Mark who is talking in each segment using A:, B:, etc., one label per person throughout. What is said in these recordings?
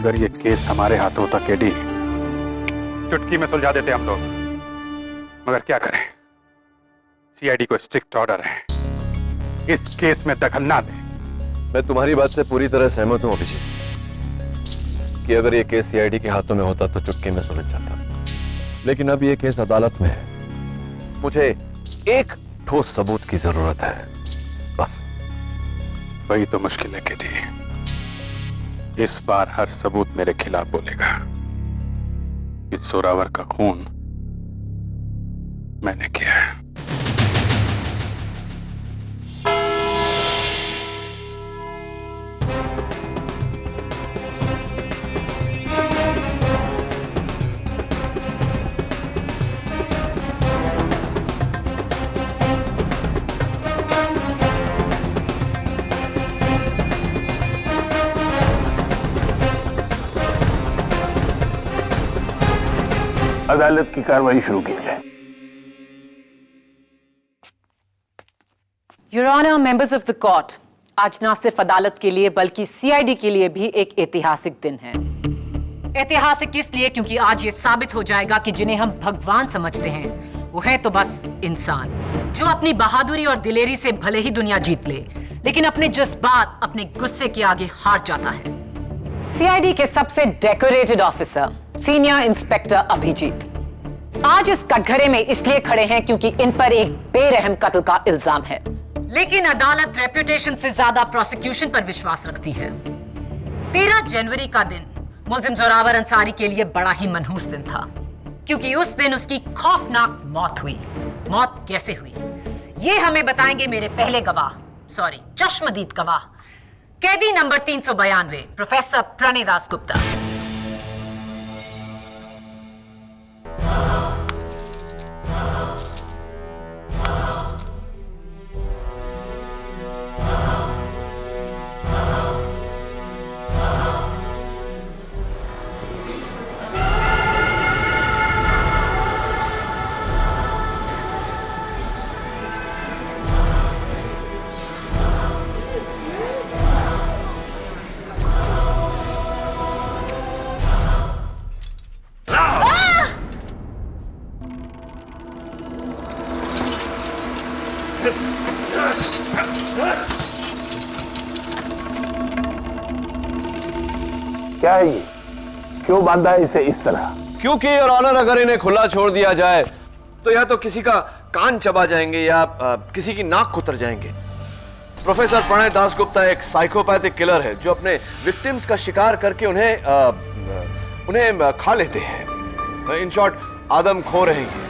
A: अगर ये केस हमारे हाथों होता केडी, चुटकी में सुलझा देते हम लोग। मगर क्या करें, सीआईडी को स्ट्रिक्ट ऑर्डर है इस केस में दखल ना दे।
B: मैं तुम्हारी बात से पूरी तरह सहमत हूं अभिजीत कि अगर ये केस सीआईडी के हाथों में होता तो चुटकी में सुलझ जाता, लेकिन अब ये केस अदालत में है। मुझे एक ठोस सबूत की जरूरत है, बस।
A: वही तो मुश्किल है केडी। इस बार हर सबूत मेरे खिलाफ बोलेगा। इस जोरावर का खून मैंने किया है।
C: अदालत की कार्रवाई शुरू की जाए।
D: Your Honor, members of the court, आज ना सिर्फ अदालत के लिए बल्कि सीआईडी के लिए भी एक ऐतिहासिक दिन है। ऐतिहासिक इसलिए क्योंकि आज ये साबित हो जाएगा कि जिन्हें हम भगवान समझते हैं वो है तो बस इंसान, जो अपनी बहादुरी और दिलेरी से भले ही दुनिया जीत ले, लेकिन अपने जज्बात, अपने गुस्से के आगे हार जाता है। सीआईडी के सबसे decorated officer senior inspector Abhijeet आज इस कटघरे में इसलिए खड़े हैं क्योंकि इन पर एक बेरहम कत्ल का इल्जाम है। लेकिन अदालत रेपुटेशन से ज्यादा प्रोसिक्यूशन पर विश्वास रखती है। 13 जनवरी का दिन मुल्जिम जोरावर अंसारी के लिए बड़ा ही मनहूस दिन था, क्योंकि उस दिन उसकी खौफनाक मौत हुई। मौत कैसे हुई ये हमें बताएंगे मेरे पहले गवाह, चश्मदीद गवाह, कैदी नंबर 392 प्रोफेसर प्रणय दास गुप्ता।
C: क्या है ये? क्यों बांधा है इसे इस तरह?
B: क्योंकि योर ऑनर, अगर इन्हें खुला छोड़ दिया जाए तो या तो किसी का कान चबा जाएंगे या किसी की नाक कुतर जाएंगे। प्रोफेसर प्रणय दास गुप्ता एक साइकोपैथिक किलर है जो अपने विक्टिम्स का शिकार करके उन्हें खा लेते हैं। इन शॉर्ट, आदम खो रहे हैं।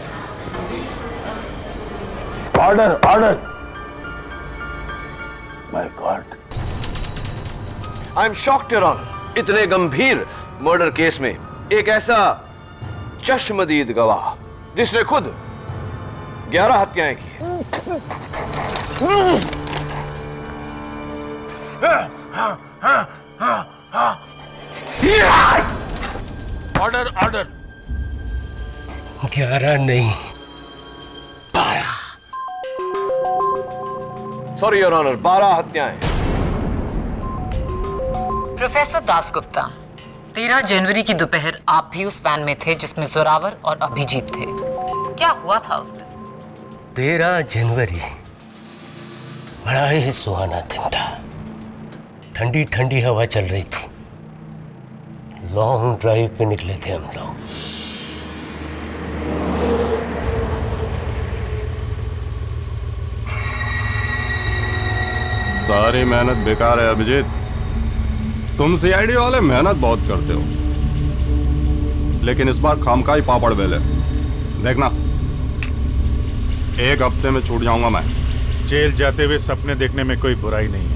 C: Order, order. My God,
B: I am shocked your honour. इतने गंभीर मर्डर केस में एक ऐसा चश्मदीद गवाह जिसने खुद 11 हत्याएं की।
C: Order, order.
E: 11 नहीं, 12।
B: सॉरी योर ऑनर, 12 हत्याएं।
D: प्रोफेसर दास गुप्ता, 13 जनवरी की दोपहर आप भी उस वैन में थे जिसमें जोरावर और अभिजीत थे। क्या हुआ था उस दिन?
E: 13 जनवरी बड़ा ही सुहाना दिन था। ठंडी ठंडी हवा चल रही थी। लॉन्ग ड्राइव पे निकले थे हम लोग।
A: सारी मेहनत बेकार है अभिजीत। तुम सीआईडी वाले मेहनत बहुत करते हो, लेकिन इस बार खामखाई पापड़ बेले। देखना, 1 हफ्ते में छूट जाऊंगा मैं।
F: जेल जाते हुए सपने देखने में कोई बुराई नहीं है।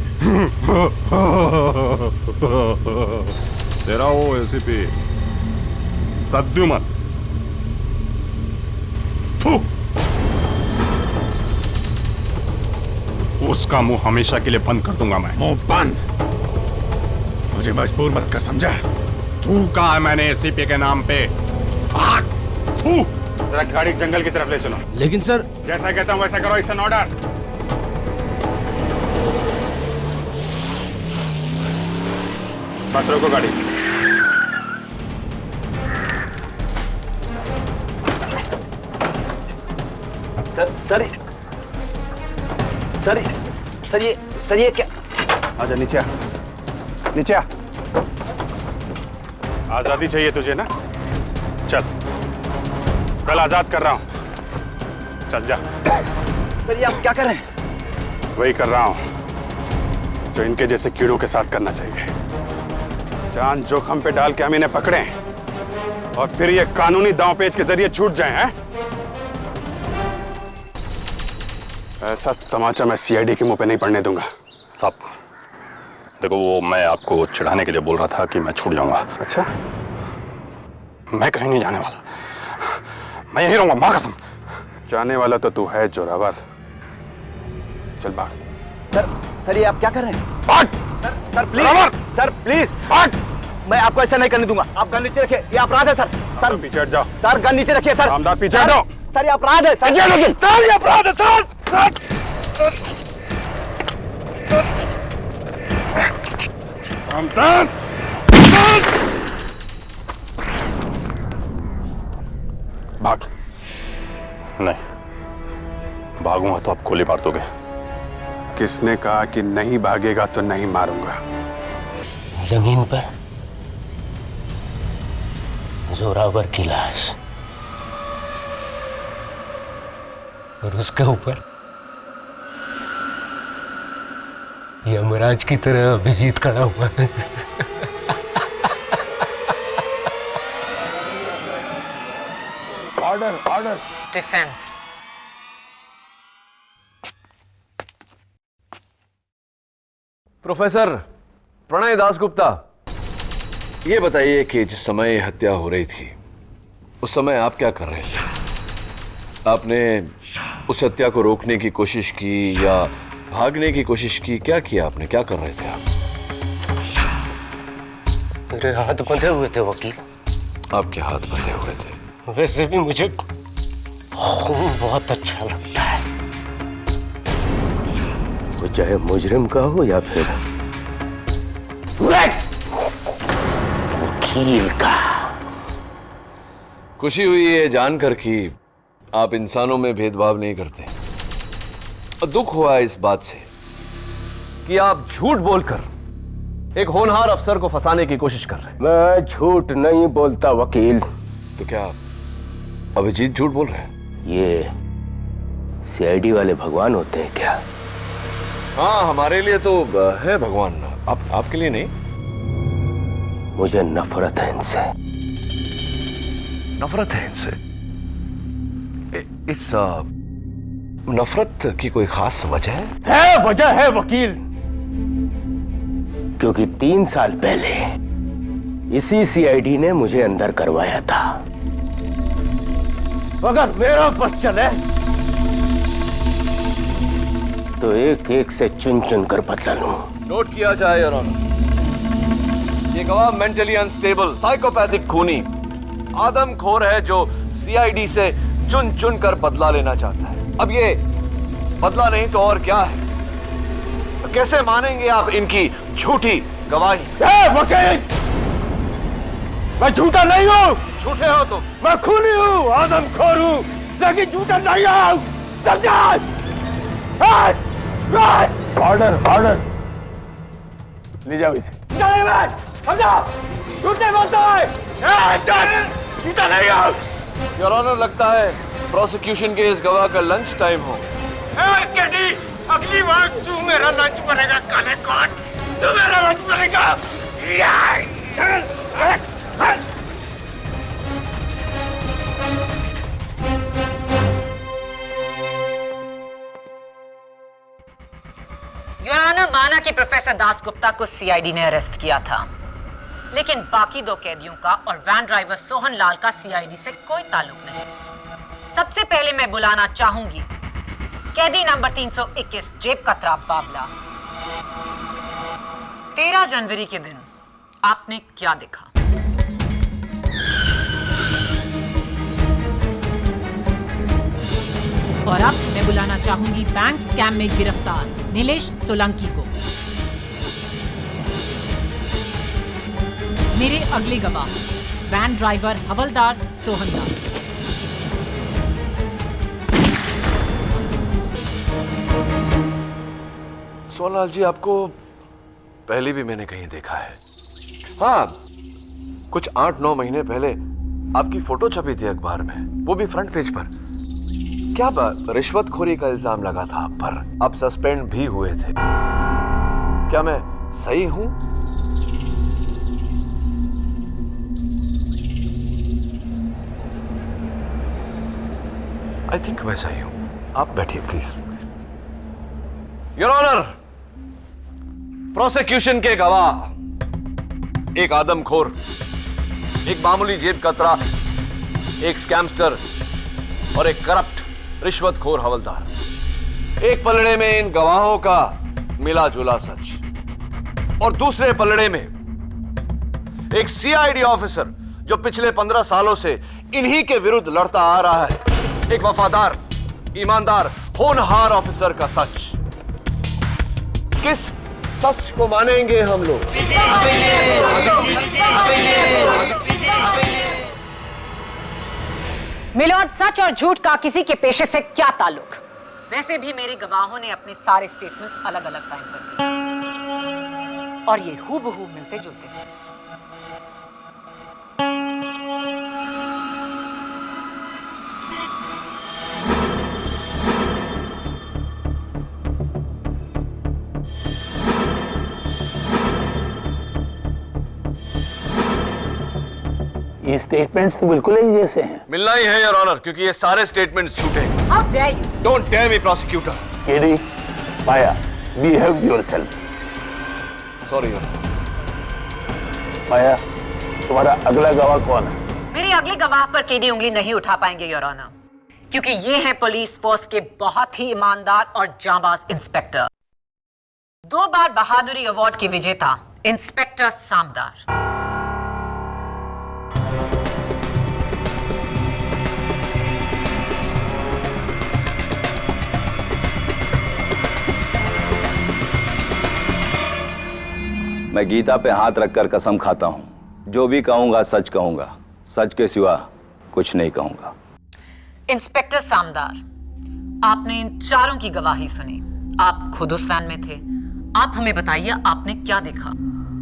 A: तेरा वो एसीपी प्रद्युमन, उसका मुंह हमेशा के लिए बंद कर दूंगा मैं।
F: मुंह बंद? मुझे मजबूर मत कर, समझा?
A: तू कहा है मैंने एसीपी के नाम पे? भाग! तू! जरा गाड़ी जंगल की तरफ ले चलो।
E: लेकिन सर,
A: जैसा कहता हूं वैसा करो। It's an order. बस रोको गाड़ी।
G: सर ये क्या?
A: आजा नीचे आ, नीचे आ। आजादी चाहिए तुझे ना? चल आजाद कर रहा हूं, चल जा।
G: सर ये आप क्या कर रहे हैं?
A: वही कर रहा हूं जो इनके जैसे कीड़ों के साथ करना चाहिए। जान जोखिम पे डाल के हम इन्हें पकड़े और फिर ये कानूनी दांवपेच के जरिए छूट जाए हैं। ऐसा तमाचा मैं सीआईडी के मुंह पे नहीं पड़ने दूंगा।
H: साहब देखो, वो मैं आपको चिढ़ाने के लिए बोल रहा था कि मैं छूट जाऊंगा।
A: अच्छा,
H: मैं कहीं नहीं जाने वाला, मैं यहीं रहूंगा, मां कसम।
A: जाने वाला तो तू है जोरावर। चल भाग।
G: सर ये आप क्या कर रहे हैं?
A: भाग!
G: सर प्लीज, सर प्लीज,
A: भाग!
G: मैं आपको ऐसा नहीं करने दूंगा। आप गन नीचे रखिए, ये अपराध है सर। सर
A: पीछे हट जाओ।
G: सर गन नीचे रखिए सर।
A: रामदास पीछे हटो।
G: सर ये अपराध है सर।
A: सर ये अपराध है सर। रामदास!
H: भाग। नहीं, भागूंगा तो आप गोली मार दोगे।
A: किसने कहा कि नहीं भागेगा तो नहीं मारूंगा?
E: जमीन पर जोरावर की लाश और उसके ऊपर यमराज की तरह अभिजीत खड़ा हुआ है।
C: Order.
D: Defence.
B: Professor Pranay Dasgupta, ये बताइए कि जिस समय हत्या हो रही थी उस समय आप क्या कर रहे थे? आपने उस हत्या को रोकने की कोशिश की या भागने की कोशिश की? क्या किया आपने? क्या कर रहे थे आप?
E: मेरे हाथ बंधे हुए थे वकील।
B: आपके हाथ बंधे हुए थे?
E: वैसे भी मुझे खून बहुत अच्छा लगता है, वो चाहे मुजरिम का हो या फिर वकील का।
B: खुशी हुई है जानकर कि आप इंसानों में भेदभाव नहीं करते। और दुख हुआ इस बात से कि आप झूठ बोलकर एक होनहार अफसर को फंसाने की कोशिश कर रहे हैं।
C: मैं झूठ नहीं बोलता वकील।
B: तो क्या अभिजीत झूठ बोल रहे हैं?
E: ये सीआईडी वाले भगवान होते हैं क्या?
B: हाँ, हमारे लिए तो है भगवान, आपके लिए नहीं।
E: मुझे नफरत है इनसे।
B: नफरत है इनसे? इस नफरत की कोई खास वजह है?
C: वजह है वकील।
E: क्योंकि 3 साल पहले इसी सीआईडी ने मुझे अंदर करवाया था।
C: अगर मेरा बस चले
E: तो एक एक से चुन चुन कर बदला लूं।
B: नोट किया जाए योर ऑनर, ये गवाह मेंटली अनस्टेबल, साइकोपैथिक खूनी, आदमखोर है जो सीआईडी से चुन चुन कर बदला लेना चाहता है। अब ये बदला नहीं तो और क्या है? तो कैसे मानेंगे आप इनकी झूठी गवाही?
C: वकील, मैं झूठा नहीं हूँ।
B: झूठे हो तुम।
C: मैं खूनी हूँ, आदमखोर हूँ, लेकिन झूठा नहीं हूँ। समझा? ऑर्डर। ले जाओ इसे। समझा? झूठे बोलता है। झूठा नहीं हूँ।
B: योर ऑनर, लगता है प्रोसिक्यूशन के इस गवाह का लंच टाइम हो।
C: केडी, अगली बार तू मेरा लंच बनेगा काले कोट। तू मेरा लंच बनेगा।
D: योर ऑनर, माना कि प्रोफेसर दासगुप्ता को सीआईडी ने अरेस्ट किया था, लेकिन बाकी 2 कैदियों का और वैन ड्राइवर सोहन लाल का सीआईडी से कोई ताल्लुक नहीं। सबसे पहले मैं बुलाना चाहूंगी कैदी नंबर 321 जेब कतरा बाबला। 13 जनवरी के दिन आपने क्या देखा? और अब मैं बुलाना चाहूंगी बैंक स्कैम में गिरफ्तार नीलेश सोलंकी को। मेरे अगले गवाह वैन ड्राइवर हवलदार सोहन लाल।
B: सोनालाल जी, आपको पहले भी मैंने कहीं देखा है। हाँ, कुछ 8-9 महीने पहले आपकी फोटो छपी थी अखबार में, वो भी फ्रंट पेज पर। क्या रिश्वतखोरी का इल्जाम लगा था आप पर, आप सस्पेंड भी हुए थे। क्या मैं सही हूं? आई थिंक मैं सही हूं। आप बैठिए प्लीज। योर ऑनर, प्रोसिक्यूशन के गवाह एक आदमखोर, एक मामूली जेब कतरा, एक स्कैमस्टर और एक करप्ट रिश्वतखोर हवलदार। एक पलड़े में इन गवाहों का मिला जुला सच और दूसरे पलड़े में एक सीआईडी ऑफिसर जो पिछले 15 सालों से इन्हीं के विरुद्ध लड़ता आ रहा है। एक वफादार, ईमानदार, होनहार ऑफिसर का सच। किस सच को मानेंगे हम लोग?
D: मिलोड, सच और झूठ का किसी के पेशे से क्या ताल्लुक? वैसे भी मेरे गवाहों ने अपने सारे स्टेटमेंट्स अलग अलग टाइम पर दिए और ये हूबहू मिलते जुलते हैं।
I: ये स्टेटमेंट्स तो बिल्कुल ही जैसे हैं।
B: मिलना ही है योर ऑनर, क्योंकि ये सारे स्टेटमेंट्स झूठे हैं।
D: How dare you?
B: Don't dare me prosecutor.
I: KD, Maya, behave yourself.
B: Sorry your honour.
I: Maya, तुम्हारा अगला गवाह कौन है?
D: मेरे अगले गवाह पर केडी उंगली नहीं उठा पाएंगे योर ऑनर, क्योंकि ये हैं पुलिस फोर्स के बहुत ही ईमानदार और जांबाज इंस्पेक्टर, 2 बार बहादुरी अवार्ड के विजेता इंस्पेक्टर सामदार।
J: मैं गीता पे हाथ रखकर कसम खाता हूं, जो भी कहूंगा सच कहूंगा, सच के सिवा कुछ नहीं कहूंगा।
D: इंस्पेक्टर सामदार, आपने इन चारों की गवाही सुनी, आप खुद उस वैन में थे। आप हमें बताइए, आपने क्या देखा?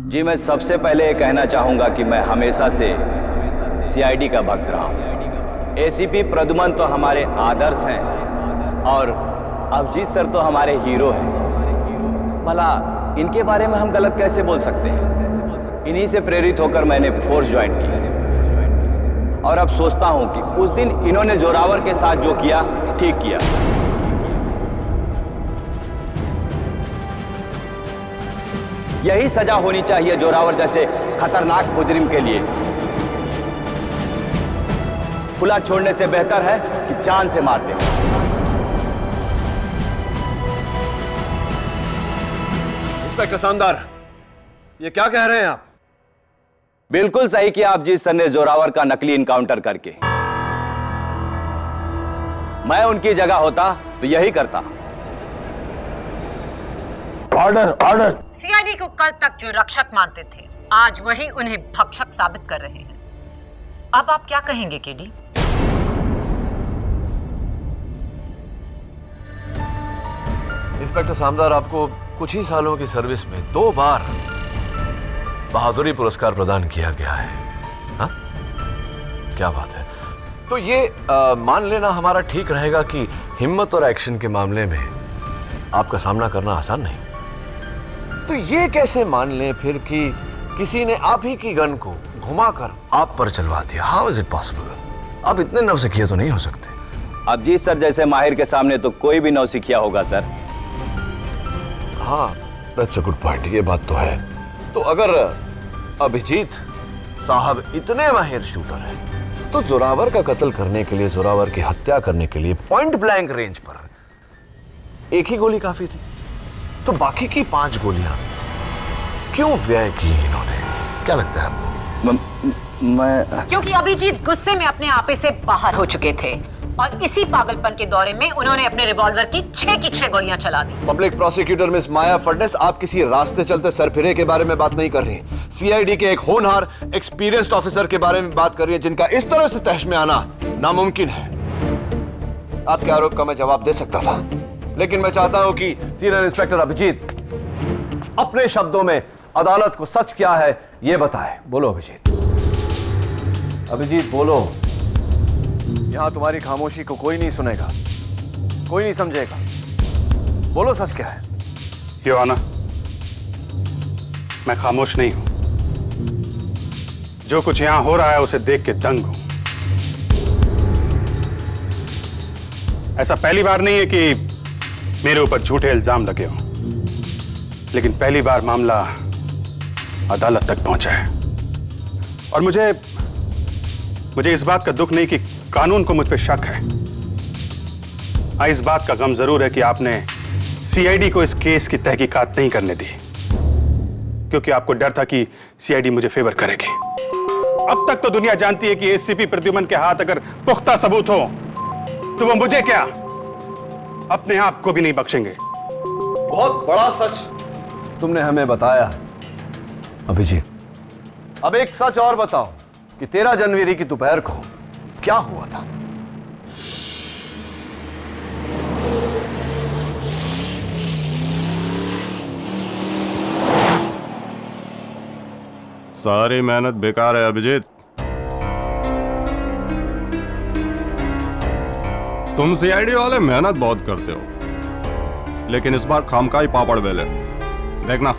J: जी, मैं सबसे पहले ये कहना चाहूंगा कि मैं हमेशा से सीआईडी का भक्त रहा हूं। एसीपी प्रद्युमन तो हमारे आदर्श हैं और अभिजीत सर तो हमारे हीरो हैं। भला इनके बारे में हम गलत कैसे बोल सकते हैं? इन्हीं से प्रेरित होकर मैंने फोर्स ज्वाइन की और अब सोचता हूं कि उस दिन इन्होंने जोरावर के साथ जो किया ठीक किया। यही सजा होनी चाहिए जोरावर जैसे खतरनाक मुजरिम के लिए। खुला छोड़ने से बेहतर है कि जान से मार दें।
B: इंस्पेक्टर सामदार, ये क्या कह रहे हैं आप?
J: बिल्कुल सही किया अभिजीत सर ने जोरावर का नकली इनकाउंटर करके। मैं उनकी जगह होता तो यही करता।
I: Order, order.
D: सीआईडी को कल तक जो रक्षक मानते थे, आज वही उन्हें भक्षक साबित कर रहे हैं। अब आप क्या कहेंगे केडी?
B: इंस्पेक्टर सामदार, आपको कुछ ही सालों की सर्विस में 2 बार बहादुरी पुरस्कार प्रदान किया गया है। हाँ? क्या बात है। तो ये मान लेना हमारा ठीक रहेगा कि हिम्मत और एक्शन के मामले में आपका सामना करना आसान नहीं। तो ये कैसे मान लें फिर कि किसी ने आप ही की गन को घुमाकर आप पर चलवा दिया? How is it possible? आप इतने नौसिखिए तो नहीं हो सकते।
J: अभिजीत सर जैसे माहिर के सामने तो कोई भी नौसिखिया होगा सर।
B: हाँ, दैट्स अ गुड पॉइंट। ये बात तो है। तो अगर अभिजीत साहब इतने माहिर शूटर हैं, तो जोरावर का कत्ल करने के लिए, जोरावर की हत्या करने के लिए पॉइंट ब्लैंक रेंज पर एक ही गोली काफी थी। तो बाकी की 5 गोलियां क्यों व्यय की इन्होंने? क्या लगता है आपको?
J: मैं
D: क्योंकि अभिजीत गुस्से में अपने आपे से बाहर हो चुके थे और इसी पागलपन के दौरे में उन्होंने अपने रिवॉल्वर की 6 की 6 गोलियां चला दी।
B: पब्लिक प्रोसिक्यूटर मिस माया फडनेस, आप किसी रास्ते चलते सरफिरे के बारे में बात नहीं कर रही हैं। सीआईडी के एक होनहार, एक्सपीरियंस्ड ऑफिसर के बारे में बात कर रही हैं, जिनका इस तरह से तहश में आना नामुमकिन है। आपके आरोप का मैं जवाब दे सकता था, लेकिन मैं चाहता हूं कि सीनियर इंस्पेक्टर अभिजीत अपने शब्दों में अदालत को सच क्या है यह बताए। बोलो अभिजीत। अभिजीत बोलो। यहां तुम्हारी खामोशी को कोई नहीं सुनेगा, कोई नहीं समझेगा। बोलो सच क्या है।
A: योर ऑनर, मैं खामोश नहीं हूं। जो कुछ यहां हो रहा है उसे देख के दंग हूं। ऐसा पहली बार नहीं है कि मेरे ऊपर झूठे इल्जाम लगे हों, लेकिन पहली बार मामला अदालत तक पहुंचा है। और मुझे इस बात का दुख नहीं कि कानून को मुझ पर शक है। इस बात का गम जरूर है कि आपने सीआईडी को इस केस की तहकीकात नहीं करने दी, क्योंकि आपको डर था कि सीआईडी मुझे फेवर करेगी। अब तक तो दुनिया जानती है कि एसीपी प्रद्युमन के हाथ अगर पुख्ता सबूत हो तो वो मुझे क्या, अपने आप को भी नहीं बख्शेंगे।
B: बहुत बड़ा सच तुमने हमें बताया अभिजीत। अब एक सच और बताओ कि 13 जनवरी की दोपहर को क्या हुआ था।
H: सारी मेहनत बेकार है अभिजीत। तुम सीआईडी वाले मेहनत बहुत करते हो, लेकिन इस बार खामखाई पापड़ बेले। देखना,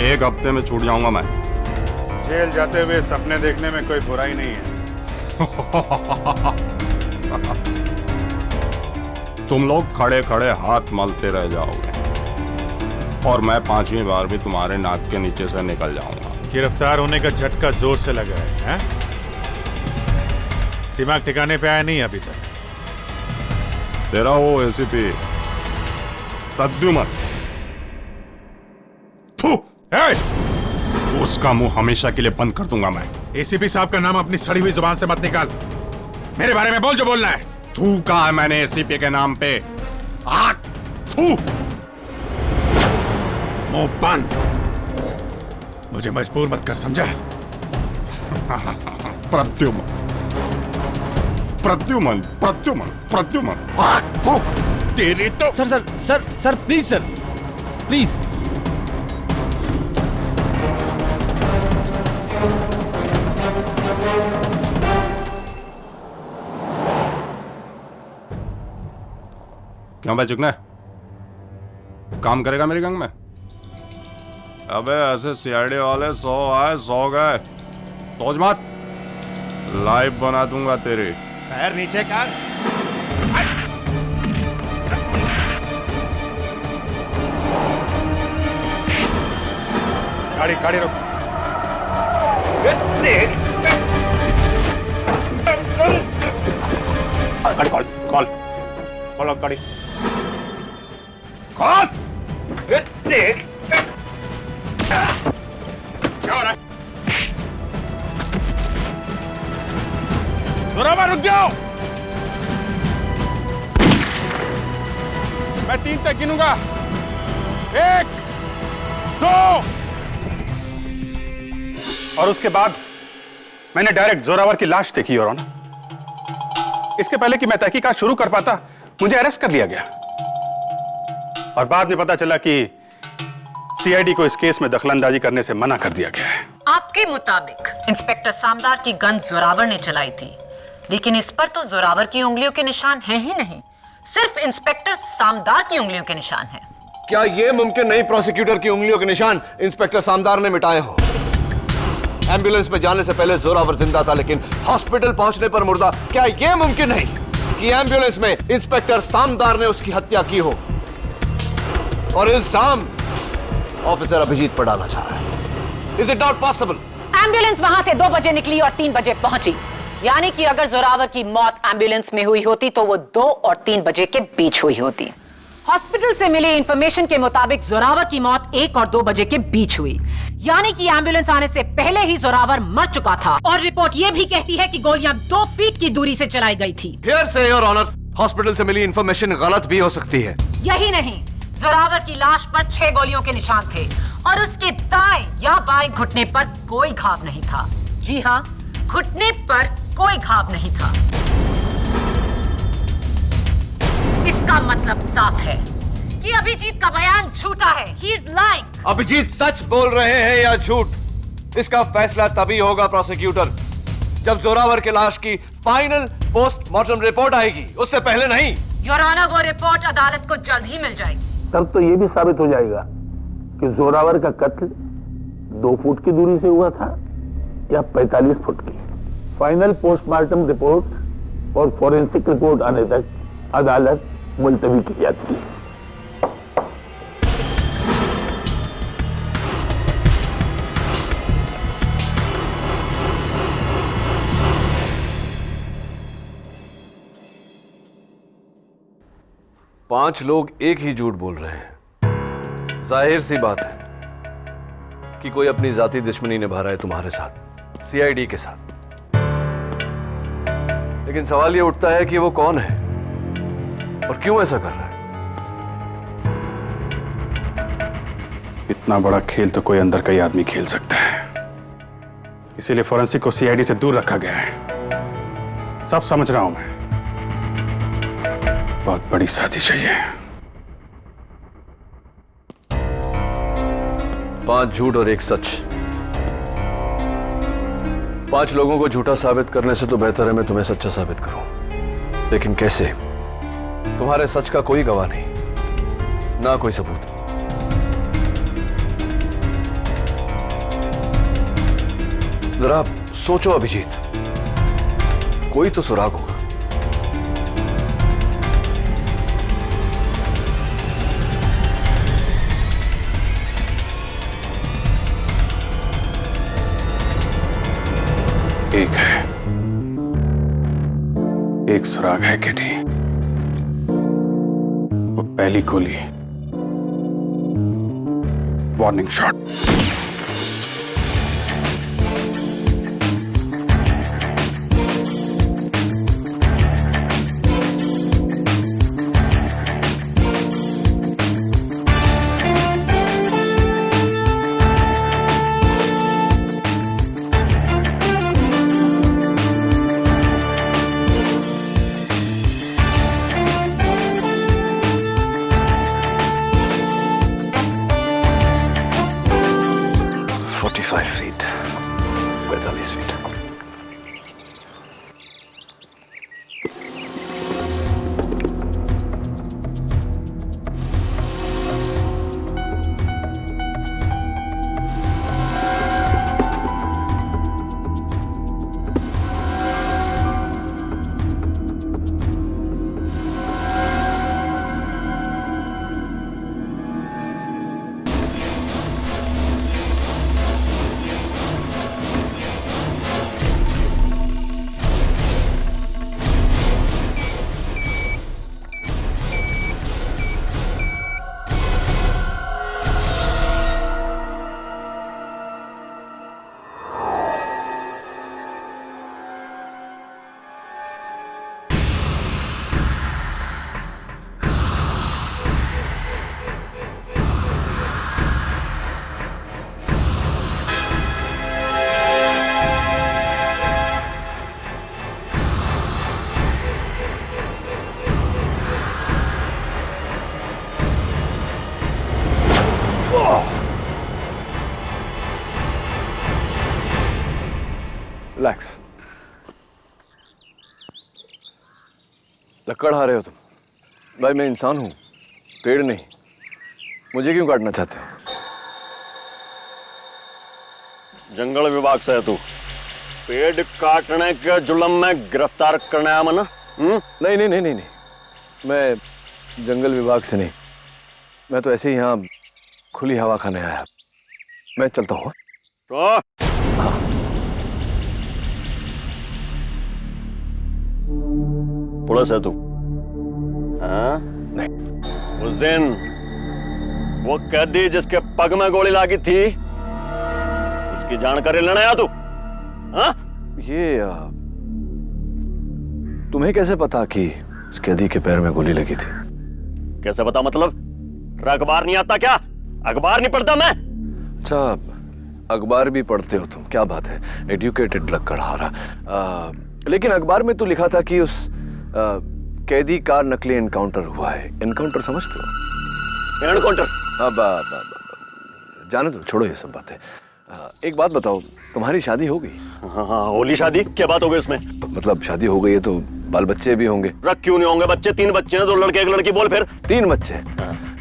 H: एक हफ्ते में छूट जाऊंगा मैं।
F: जेल जाते हुए सपने देखने में कोई बुराई नहीं है।
H: तुम लोग खड़े खड़े हाथ मलते रह जाओगे और मैं 5वीं बार भी तुम्हारे नाक के नीचे से निकल जाऊंगा।
F: गिरफ्तार होने का झटका जोर से लगा है? दिमाग ठिकाने पे आया नहीं अभी तक।
H: तेरा वो एसीपी प्रद्युमन, उसका मुंह हमेशा के लिए बंद कर दूंगा मैं।
F: एसीपी साहब का नाम अपनी सड़ी हुई जुबान से मत निकाल। मेरे बारे में बोल जो बोलना है।
H: तू कहा है मैंने एसीपी के नाम पे? थू।
F: मुंह बंद। मुझे मजबूर मत कर, समझा?
H: प्रद्युमन प्रद्युमन प्रद्युमन प्रद्युमन।
F: तेरी तो
I: sir sir sir sir please sir, please.
H: क्यों भाई चुकना काम करेगा मेरी गंग में? अबे ऐसे सीआईडी वाले 100 आए 100 गए। सोच मत, लाइव बना दूंगा तेरी।
F: पैर नीचे कर। गाड़ी गाड़ी रोक। गाड़ी कॉल कॉल कॉल गाड़ी कॉल। क्या हो रहा है? जोरावर रुक जाओ। मैं 3 तक गिनूंगा। 1 2।
A: और उसके बाद मैंने डायरेक्ट जोरावर की लाश देखी और इसके पहले कि मैं तहकीकात शुरू कर पाता मुझे अरेस्ट कर लिया गया। और बाद में पता चला कि सीआईडी को इस केस में दखलंदाजी करने से मना कर दिया गया है।
D: आपके मुताबिक इंस्पेक्टर सामदार की गन जोरावर ने चलाई थी, लेकिन इस पर तो जोरावर की उंगलियों के निशान हैं ही नहीं, सिर्फ इंस्पेक्टर सामदार की उंगलियों के निशान हैं।
B: क्या यह मुमकिन नहीं प्रोसिक्यूटर की उंगलियों के निशान इंस्पेक्टर सामदार ने मिटाए हो? एम्बुलेंस में जाने से पहले जोरावर जिंदा था, लेकिन हॉस्पिटल पहुंचने पर मुर्दा। क्या यह मुमकिन नहीं कि एम्बुलेंस में इंस्पेक्टर सामदार ने उसकी हत्या की हो और इल्जाम ऑफिसर अभिजीत पर डालना चाह रहा है? Is it not possible?
D: Ambulance वहां से 2 बजे निकली और 3 बजे पहुंची, यानी कि अगर जोरावर की मौत एम्बुलेंस में हुई होती तो वो 2 और 3 बजे के बीच हुई होती। हॉस्पिटल से मिली इंफॉर्मेशन के मुताबिक जोरावर की मौत 1 और 2 बजे के बीच हुई, यानी कि एम्बुलेंस आने से पहले ही जोरावर मर चुका था। और रिपोर्ट ये भी कहती है कि गोलियां 2 फीट की दूरी से चलाई गई थी।
B: हियर से योर ऑनर, हॉस्पिटल से मिली इंफॉर्मेशन गलत भी हो सकती है।
D: यही नहीं, जोरावर की लाश पर 6 गोलियों के निशान थे और उसके दाएं या बाएं घुटने पर कोई घाव नहीं था। जी हाँ, घुटने पर कोई घाव नहीं था। इसका मतलब साफ है, कि अभिजीत का बयान झूठा है। He is lying.
B: अभिजीत सच बोल रहे हैं या झूठ, इसका फैसला तभी होगा प्रोसिक्यूटर, जब जोरावर के लाश की फाइनल पोस्टमार्टम रिपोर्ट आएगी, उससे पहले नहीं।
D: योर ऑनर, वो रिपोर्ट अदालत को जल्द ही मिल जाएगी।
I: तब तो ये भी साबित हो जाएगा कि जोरावर का कत्ल 2 फुट की दूरी से हुआ था या 45 फुट की। फाइनल पोस्टमार्टम रिपोर्ट और फॉरेंसिक रिपोर्ट आने तक अदालत मुलतवी की जाती है।
B: पांच लोग एक ही झूठ बोल रहे हैं। जाहिर सी बात है कि कोई अपनी जाती दुश्मनी निभा रहा है तुम्हारे साथ, सीआईडी के साथ। लेकिन सवाल यह उठता है कि वो कौन है और क्यों ऐसा कर रहा है।
A: इतना बड़ा खेल तो कोई अंदर का ही आदमी खेल सकता है, इसीलिए फॉरेंसिक को सीआईडी से दूर रखा गया है। सब समझ रहा हूं मैं, बहुत बड़ी साजिश है ये।
B: 5 झूठ और 1 सच। 5 लोगों को झूठा साबित करने से तो बेहतर है मैं तुम्हें सच्चा साबित करूं। लेकिन कैसे? तुम्हारे सच का कोई गवाह नहीं, ना कोई सबूत। जरा सोचो अभिजीत, कोई तो सुराग होगा।
A: एक है, एक सुराग है केडी, वो पहली गोली, वार्निंग शॉट।
B: रिलैक्स। लकड़ आ रहे हो तुम? भाई मैं इंसान हूं, पेड़ नहीं। मुझे क्यों काटना चाहते हो?
K: जंगल विभाग से है तू? पेड़ काटने के जुल्म में गिरफ्तार करने आया मना?
B: नहीं नहीं नहीं नहीं नहीं, मैं जंगल विभाग से नहीं, मैं तो ऐसे ही यहाँ खुली हवा खाने आया। मैं चलता हूँ।
K: तो पुलिस है तू? हाँ?
B: नहीं।
K: उस दिन वो कैदी जिसके पग में गोली लगी थी, उसकी जानकारी लेने आया तू? हाँ?
B: ये तुम्हें कैसे पता कि उस कैदी के पैर में गोली लगी थी?
K: कैसे पता मतलब? अखबार नहीं आता क्या? अखबार नहीं पढ़ता मैं?
B: अच्छा, अखबार भी पढ़ते हो तुम, क्या बात है, एडुकेटेड लकड़हारा। लेकिन अखबार में तो लिखा था कि उस कैदी का नकली एनकाउंटर हुआ है। एनकाउंटर समझते हो?
K: एनकाउंटर।
B: जाने दो, छोड़ो ये सब बातें। एक बात बताओ, तुम्हारी शादी हो गई?
K: हाँ हाँ, होली शादी, क्या बात हो गई उसमें?
B: मतलब शादी हो गई है तो बाल बच्चे भी होंगे?
K: रख क्यों नहीं होंगे बच्चे? 3 बच्चे हैं, 2 लड़के 1 लड़की। बोल फिर।
B: 3 बच्चे?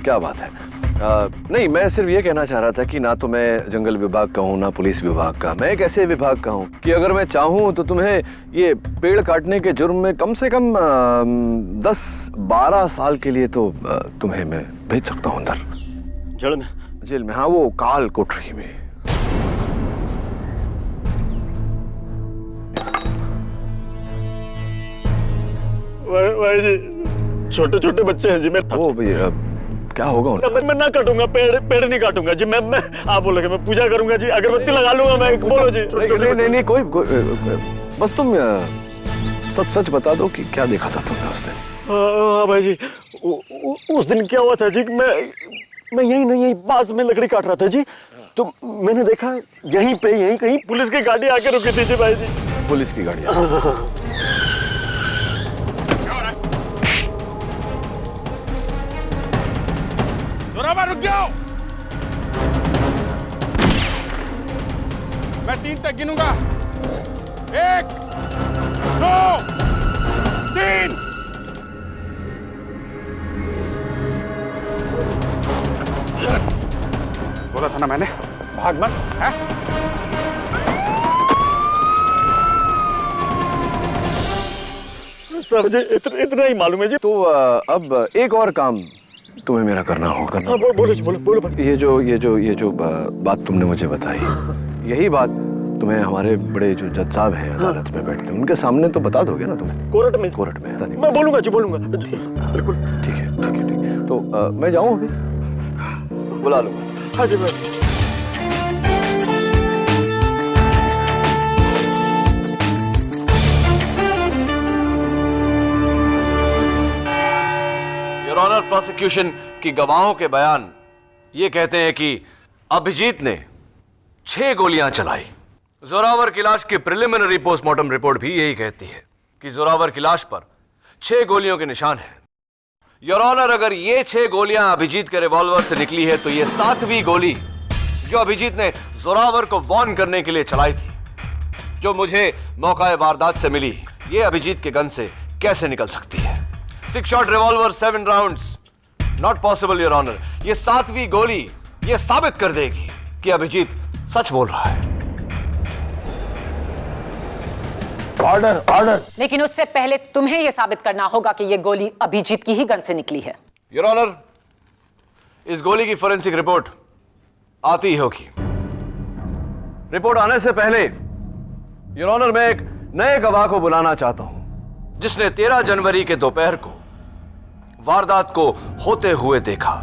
B: क्या बात है। नहीं, मैं सिर्फ ये कहना चाह रहा था कि ना तो मैं जंगल विभाग का हूँ ना पुलिस विभाग का। मैं एक ऐसे विभाग का हूँ कि अगर मैं चाहूँ तो तुम्हें ये पेड़ काटने के जुर्म में कम से कम 10-12 साल के लिए तो तुम्हें मैं भेज सकता हूँ अंदर।
K: जेल में?
B: जेल में, हाँ, वो काल कोठरी में।
K: भाई जी, छोटे छोटे बच्चे हैं जी मेरे।
B: ओ भैया, क्या होगा उन्हें?
K: मैं ना काटूंगा, पेड़ नहीं काटूंगा जी। मैं आप बोलोगे मैं पूजा करूंगा जी, अगरबत्ती लगा लूंगा मैं। बोलो जी।
B: नहीं, कोई बस तुम सच बता दो कि क्या देखा था तुमने उस दिन।
K: हाँ भाई जी, उस दिन क्या हुआ था जी, मैं यहीं पास में लकड़ी काट रहा था जी, तो मैंने देखा यहीं कहीं पुलिस की गाड़ी आके रुकी थी जी भाई जी।
B: पुलिस की गाड़ी?
F: जोरावर, रुक जाओ। मैं 3 तक गिनूंगा। 1, 2, 3।
A: बोला था ना मैंने, भाग मत। है?
K: सब जी इतना ही मालूम है जी।
B: तो अब एक और काम तुम्हें मेरा करना होगा।
K: बोलो जी, बोलो।
B: ये जो बात तुमने मुझे बताई, यही बात तुम्हें हमारे बड़े जो जज साहब हैं अदालत में बैठते हैं, उनके सामने तो बता दोगे ना तुम?
K: कोर्ट में? मैं बोलूंगा जी, बोलूंगा बिल्कुल।
B: ठीक है। तो मैं जाऊं अभी? बुला लूंगा।
K: हाँ जी। मैं
B: योर ऑनर, प्रोसिक्यूशन की गवाहों के बयान ये कहते हैं कि अभिजीत ने 6 गोलियां चलाई। जोरावर की लाश की प्रिलिमिनरी पोस्टमार्टम रिपोर्ट भी यही कहती है कि जोरावर की लाश पर 6 गोलियों के निशान हैं। योर ऑनर, अगर ये 6 गोलियां अभिजीत के रिवॉल्वर से निकली है तो ये 7वीं गोली जो अभिजीत ने जोरावर को वार्न करने के लिए चलाई थी, जो मुझे मौका वारदात से मिली, ये अभिजीत के गन से कैसे निकल सकती है? 6 shot revolver, 7 rounds, not possible your honour. ये 7वीं गोली ये साबित कर देगी कि अभिजीत सच बोल रहा है।
I: ऑर्डर।
D: लेकिन उससे पहले तुम्हें यह साबित करना होगा कि यह गोली अभिजीत की ही गन से निकली है।
B: योर ऑनर, इस गोली की फोरेंसिक रिपोर्ट आती ही होगी। रिपोर्ट आने से पहले योर ऑनर, मैं एक नए गवाह को बुलाना चाहता हूं जिसने 13 जनवरी के दोपहर को वारदात को होते हुए देखा।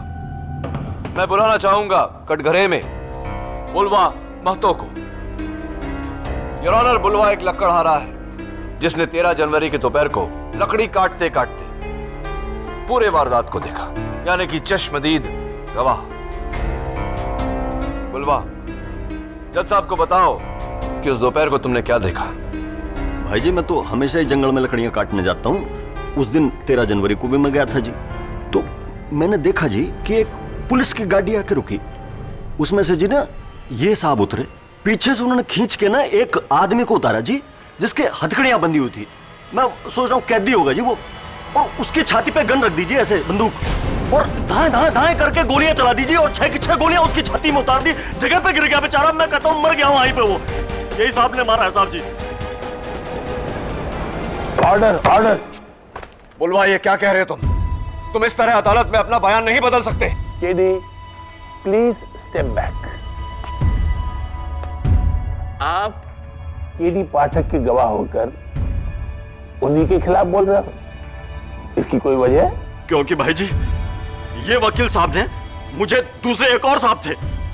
B: मैं बुलाना चाहूंगा कटघरे में बुलवा महतो को। योर ऑनर, बुलवा एक लकड़हारा है जिसने 13 जनवरी के दोपहर को लकड़ी काटते काटते पूरे वारदात को देखा, यानी कि चश्मदीद गवाह। बुलवा, जज साहब को बताओ कि उस दोपहर को तुमने क्या देखा।
K: भाई जी, मैं तो हमेशा ही जंगल में लकड़ियां काटने जाता हूँ। उस दिन 13 जनवरी को भी मैं गया था जी, तो मैंने देखा जी कि एक पुलिस की गाड़ी आके रुकी। उसमें से जी ना ये साहब उतरे, पीछे से उन्होंने खींच के ना एक आदमी को उतारा जी, जिसके हथकड़ियां बंधी हुई थी। मैं सोच रहा हूँ कैदी होगा जी वो, और उसकी छाती पे गन रख दीजिए ऐसे बंदूक, और धाए करके गोलियां चला दीजिए, और 6 की 6 गोलियां उसकी छाती में उतार दी। जगह पे गिर गया बेचारा। मैं कहता हूँ मर गया वहीं पे वो। यही साहब ने मारा है साहब जी।
I: ऑर्डर।
B: बुलवा, ये क्या कह रहे हो तुम इस तरह अदालत में अपना बयान नहीं बदल सकते।
I: KD, please step back. आप केडी पाठक के गवाह होकर उन्हीं के खिलाफ बोल रहे हो, इसकी कोई वजह?
K: क्योंकि भाई जी, ये वकील साहब ने मुझे दूसरे एक और साहब थे,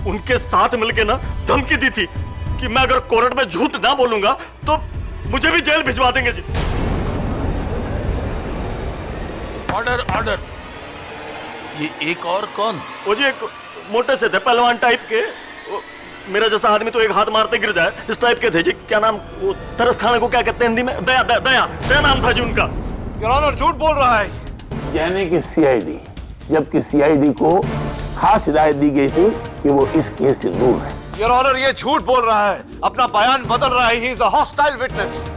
K: उनके साथ मिलके ना धमकी दी थी कि मैं अगर कोर्ट में झूठ ना बोलूंगा तो मुझे भी जेल भिजवा देंगे जी।
C: ऑर्डर। ये एक और कौन?
K: वो जी एक मोटे से थे, पहलवान टाइप के। मेरा जैसा आदमी तो एक हाथ मारते गिर जाए, इस टाइप के थे जी। क्या नाम, वो तरस खाने को क्या कहते हैं हिंदी में? दया नाम था जी उनका।
B: योर ऑनर, झूठ बोल रहा है।
I: यानी कि सीआईडी जबकि सीआईडी को खास हिदायत दी गई थी कि वो इस केस से दूर है।
B: योर ऑनर, ये झूठ बोल रहा है, अपना बयान बदल रहा है। He is a hostile witness.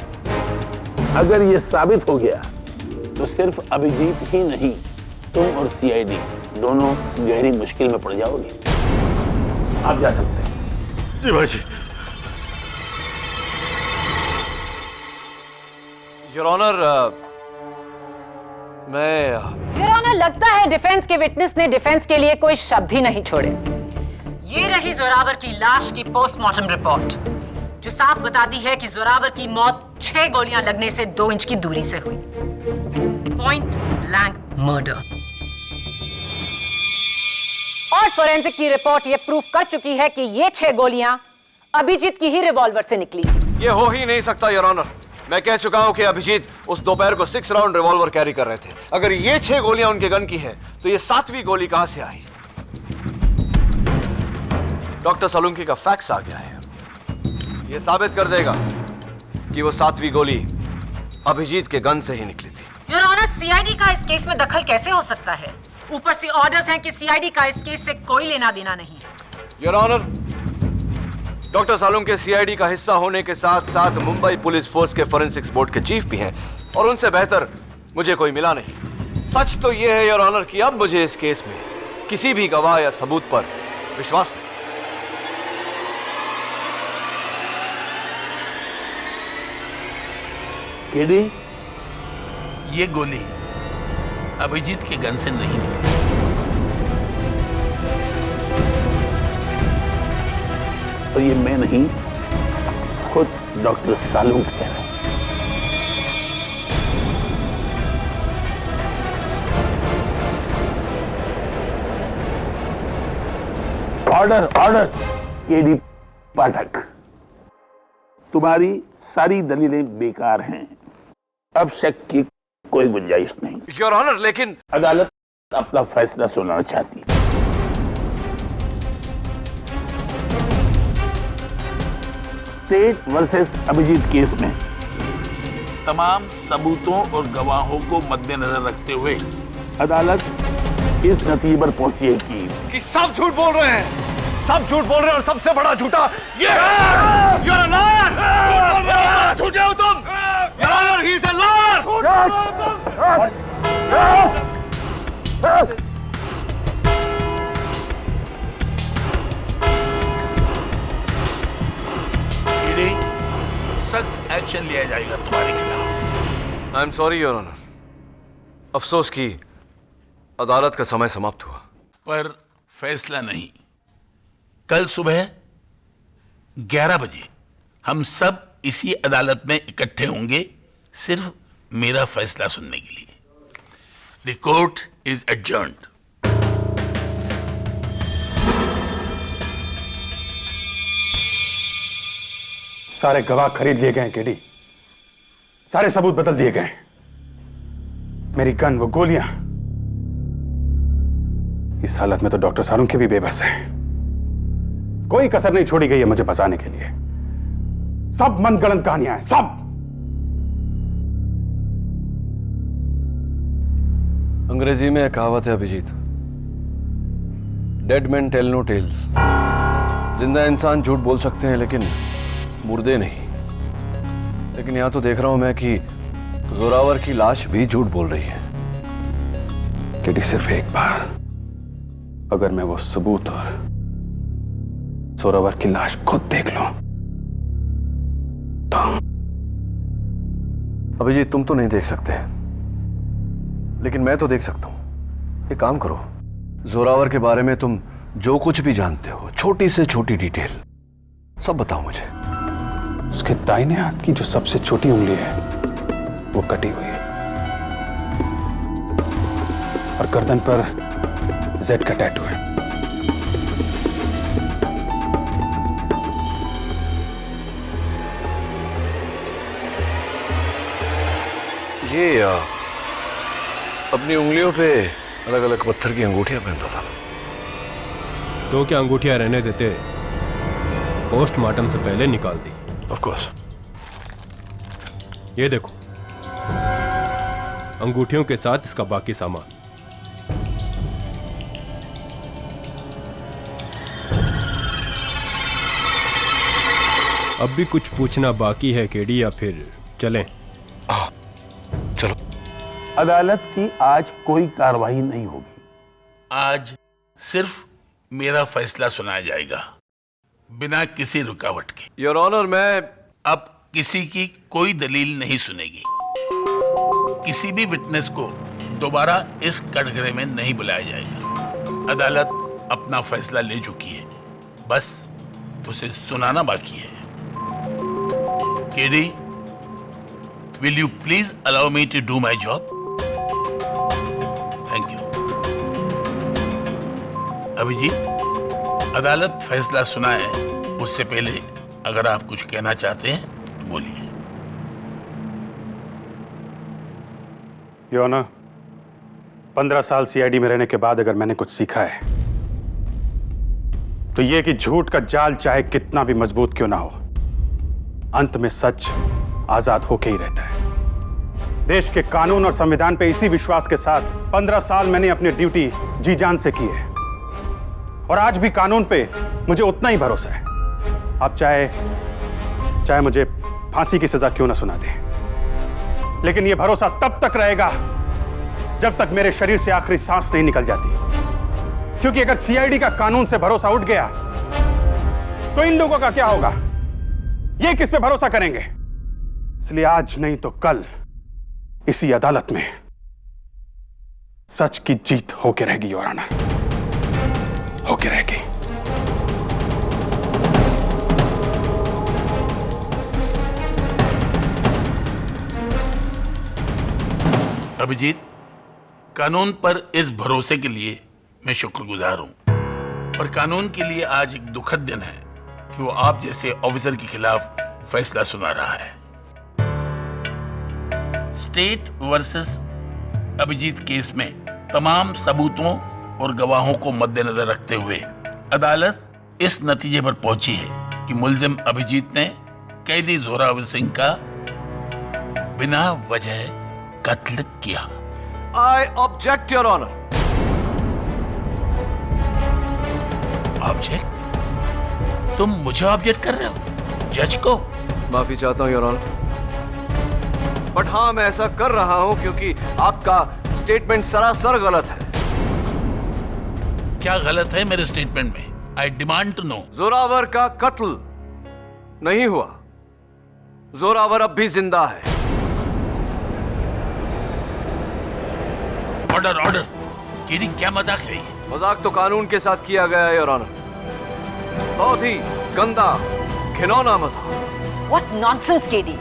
I: अगर ये साबित हो गया तो सिर्फ अभिजीत ही नहीं, तुम और सीआईडी दोनों गहरी मुश्किल में पड़ जाओगे। आप जा सकते हैं।
B: जी भाई जी। योर ऑनर,
D: योर ऑनर, लगता है डिफेंस के विटनेस ने डिफेंस के लिए कोई शब्द ही नहीं छोड़े। ये रही जोरावर की लाश की पोस्टमार्टम रिपोर्ट, जो साफ बताती है कि जोरावर की मौत 6 गोलियां लगने से 2 इंच की दूरी से हुई। Point blank murder. और फोरेंसिक की रिपोर्ट ये प्रूफ कर चुकी है कि ये 6 गोलियां अभिजीत की ही रिवॉल्वर से निकली थी।
B: ये हो ही नहीं सकता योर ऑनर। मैं कह चुका हूं कि अभिजीत उस दोपहर को 6 राउंड रिवॉल्वर कैरी कर रहे थे। अगर ये 6 गोलियां उनके गन की हैं, तो ये 7वीं गोली कहां से आई? डॉक्टर सलूंकी का फैक्स आ गया है। ये साबित कर देगा कि वो 7वीं गोली अभिजीत के गन से ही निकली थी।
D: योर ऑनर, सीआईडी का इस केस में दखल कैसे हो सकता है? ऊपर से ऑर्डर्स हैं कि सीआईडी का इस केस से कोई लेना देना नहीं।
B: योर ऑनर, डॉक्टर सालुंके के सीआईडी का हिस्सा होने के साथ साथ मुंबई पुलिस फोर्स के फोरेंसिक्स बोर्ड के चीफ भी हैं, और उनसे बेहतर मुझे कोई मिला नहीं। सच तो यह है योर ऑनर कि अब मुझे इस केस में किसी भी गवाह या सबूत पर विश्वास नहीं।
I: केडी,
C: ये गोली अभिजीत के गन से नहीं निकली।
I: और ये मैं नहीं, खुद डॉक्टर सालुंक कह रहे हैं। Order, order. केडी पाठक, तुम्हारी सारी दलीलें बेकार हैं। अब शक की कोई गुंजाइश नहीं।
B: योर ऑनर, लेकिन
I: अदालत अपना फैसला सुनाना चाहती है। स्टेट वर्सेस अभिजीत केस में तमाम सबूतों और गवाहों को मद्देनजर रखते हुए अदालत इस नतीजे पर पहुंची है कि
B: सब झूठ बोल रहे हैं। सब झूठ बोल रहे हैं, और सबसे बड़ा झूठा ये You're a liar! झूठे हो तुम। Your Honor, he is a liar!
C: सख्त एक्शन लिया जाएगा तुम्हारे खिलाफ।
B: I am sorry your honour. अफसोस की अदालत का समय समाप्त हुआ।
C: पर फैसला नहीं। कल सुबह 11 बजे हम सब इसी अदालत में इकट्ठे होंगे, सिर्फ मेरा फैसला सुनने के लिए। The court is adjourned.
A: सारे गवाह खरीद लिए गए केडी, सारे सबूत बदल दिए गए। मेरी गन, वो गोलियां, इस हालत में तो डॉक्टर सालुंके भी बेबस है। कोई कसर नहीं छोड़ी गई है मुझे फंसाने के लिए। सब मनगढ़ंत कहानियां हैं, सब।
B: अंग्रेजी में एक कहावत है Abhijeet, dead man tell no tales. जिंदा इंसान झूठ बोल सकते हैं लेकिन मुर्दे नहीं। लेकिन यहां तो देख रहा हूं मैं कि जोरावर की लाश भी झूठ बोल रही है।
A: केडी, सिर्फ एक बार अगर मैं वो सबूत और जोरावर की लाश खुद देख लूं तो।
B: अभिजीत, तुम तो नहीं देख सकते, लेकिन मैं तो देख सकता हूं। एक काम करो, जोरावर के बारे में तुम जो कुछ भी जानते हो, छोटी से छोटी डिटेल सब बताओ मुझे।
A: उसके दाहिने हाथ की जो सबसे छोटी उंगली है वो कटी हुई है, और गर्दन पर जेड का टैटू है।
B: ये अपनी उंगलियों पे अलग अलग पत्थर की अंगूठियां पहनता था।
L: तो क्या अंगूठियां रहने देते? पोस्टमार्टम से पहले निकाल दी।
B: Of course.
L: ये देखो, अंगूठियों के साथ इसका बाकी सामान। अब भी कुछ पूछना बाकी है केडी, या फिर चलें?
E: चलो।
I: अदालत की आज कोई कार्रवाई नहीं होगी।
C: आज सिर्फ मेरा फैसला सुनाया जाएगा, बिना किसी रुकावट के।
B: योर ऑनर, मैं
C: अब किसी की कोई दलील नहीं सुनेगी। किसी भी विटनेस को दोबारा इस कटघरे में नहीं बुलाया जाएगा। अदालत अपना फैसला ले चुकी है, बस उसे सुनाना बाकी है। KD, will you please allow me to do my job? Thank you. Abhijeet, अदालत फैसला सुनाए उससे पहले अगर आप कुछ कहना चाहते हैं तो बोलिए।
A: योर ऑनर, 15 साल सीआईडी में रहने के बाद अगर मैंने कुछ सीखा है तो यह कि झूठ का जाल चाहे कितना भी मजबूत क्यों ना हो, अंत में सच आजाद होके ही रहता है। देश के कानून और संविधान पे इसी विश्वास के साथ 15 साल मैंने अपनी ड्यूटी जी जान से की है, और आज भी कानून पे मुझे उतना ही भरोसा है। आप चाहे मुझे फांसी की सजा क्यों ना सुना दे, लेकिन यह भरोसा तब तक रहेगा जब तक मेरे शरीर से आखिरी सांस नहीं निकल जाती। क्योंकि अगर सीआईडी का कानून से भरोसा उठ गया तो इन लोगों का क्या होगा? ये किस पे भरोसा करेंगे? इसलिए आज नहीं तो कल इसी अदालत में सच की जीत होके रहेगी योर ऑनर, होके रहेगी।
C: अभिजीत, कानून पर इस भरोसे के लिए मैं शुक्रगुजार हूं, और कानून के लिए आज एक दुखद दिन है कि वो आप जैसे ऑफिसर के खिलाफ फैसला सुना रहा है। स्टेट वर्सेस अभिजीत केस में तमाम सबूतों और गवाहों को मद्देनजर रखते हुए अदालत इस नतीजे पर पहुंची है कि मुल्जिम अभिजीत ने कैदी जोरावर सिंह का बिना वजह कत्ल किया।
B: I object your honour.
C: Object? तुम मुझे ऑब्जेक्ट कर रहे हो? जज को?
B: माफी चाहता हूं योर ऑनर, बट हाँ, मैं ऐसा कर रहा हूं क्योंकि आपका स्टेटमेंट सरासर गलत है।
C: क्या गलत है मेरे स्टेटमेंट में? I demand to know.
B: Zoravar का कत्ल नहीं हुआ। जोरावर अब भी जिंदा है।
C: Order, order. केडी, क्या मजाक है ये?
B: मजाक तो कानून के साथ किया गया है योर ऑनर। बहुत ही गंदा, घिनौना मजाक।
D: What nonsense, KD?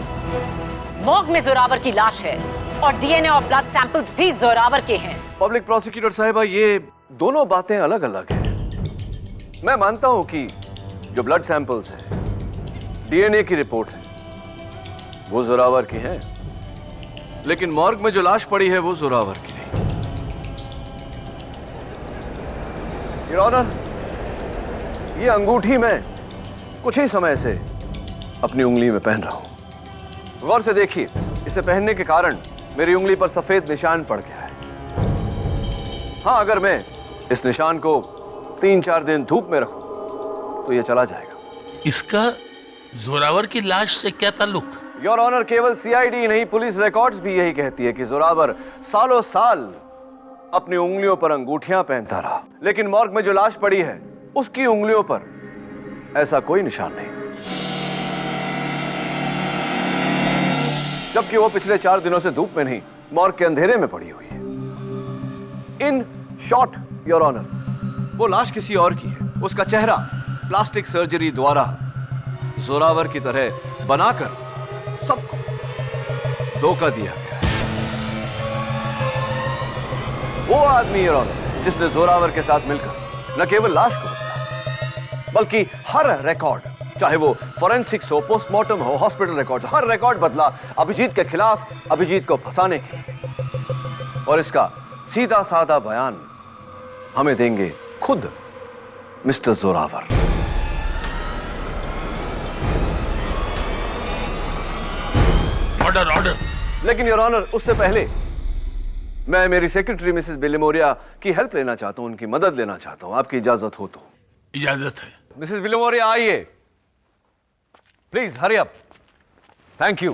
D: मॉर्ग में जोरावर की लाश है और डीएनए और ब्लड सैंपल्स भी जोरावर के हैं।
B: पब्लिक प्रोसिक्यूटर साहिबा, ये दोनों बातें अलग अलग हैं। मैं मानता हूं कि जो ब्लड सैंपल्स है, डीएनए की रिपोर्ट है, वो जोरावर की है, लेकिन मॉर्ग में जो लाश पड़ी है वो जोरावर की नहीं। योर ऑनर, ये अंगूठी मैं कुछ ही समय से अपनी उंगली में पहन रहा हूं। गौर से देखिए, इसे पहनने के कारण मेरी उंगली पर सफेद निशान पड़ गया है। हाँ, अगर मैं इस निशान को 3-4 दिन धूप में रखूं तो यह चला जाएगा।
C: इसका जोरावर की लाश से क्या ताल्लुक?
B: योर ऑनर, केवल सीआईडी नहीं, पुलिस रिकॉर्ड्स भी यही कहती है कि जोरावर सालों साल अपनी उंगलियों पर अंगूठियां पहनता रहा, लेकिन मॉर्ग में जो लाश पड़ी है उसकी उंगलियों पर ऐसा कोई निशान नहीं, जबकि वो पिछले 4 दिनों से धूप में नहीं, मॉर्ग के अंधेरे में पड़ी हुई है। इन शॉर्ट योर ऑनर, वो लाश किसी और की है। उसका चेहरा प्लास्टिक सर्जरी द्वारा जोरावर की तरह बनाकर सबको धोखा दिया गया। वो आदमी योर ऑनर जिसने जोरावर के साथ मिलकर न केवल लाश को बदला, बल्कि हर रिकॉर्ड, चाहे वो फॉरेंसिक्स हो, पोस्टमार्टम हो, हॉस्पिटल रिकॉर्ड, हर रिकॉर्ड बदला अभिजीत के खिलाफ, अभिजीत को फंसाने के लिए। और इसका सीधा साधा बयान हमें देंगे खुद मिस्टर जोरावर।
C: Order, order.
B: लेकिन योर ऑनर, उससे पहले मैं मेरी सेक्रेटरी मिसेस बिलिमोरिया की हेल्प लेना चाहता हूं, उनकी मदद लेना चाहता हूं। आपकी इजाजत हो तो?
C: इजाजत है।
B: मिसेस बिलिमोरिया, आइए। Please hurry up. Thank you.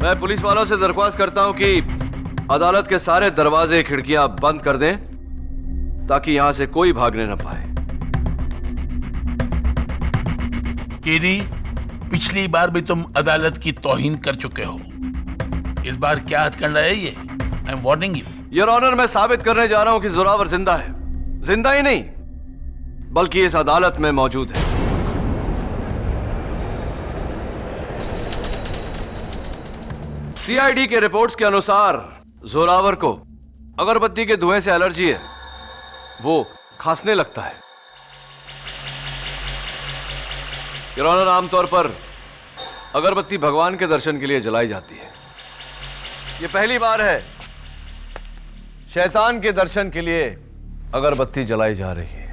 B: मैं पुलिस वालों से दरख्वास्त करता हूं कि अदालत के सारे दरवाजे खिड़कियां बंद कर दें ताकि यहां से कोई भागने न पाए।
C: केडी, पिछली बार भी तुम अदालत की तौहीन कर चुके हो। इस बार क्या हथकंडा है ये? I am warning you.
B: Your honour, मैं साबित करने जा रहा हूं कि जोरावर जिंदा है। जिंदा ही नहीं बल्कि इस अदालत में मौजूद है। सीआईडी के रिपोर्ट्स के अनुसार जोरावर को अगरबत्ती के धुएं से एलर्जी है। वो खांसने लगता है। योर ऑनर, आमतौर पर अगरबत्ती भगवान के दर्शन के लिए जलाई जाती है। ये पहली बार है शैतान के दर्शन के लिए अगरबत्ती जलाई जा रही है।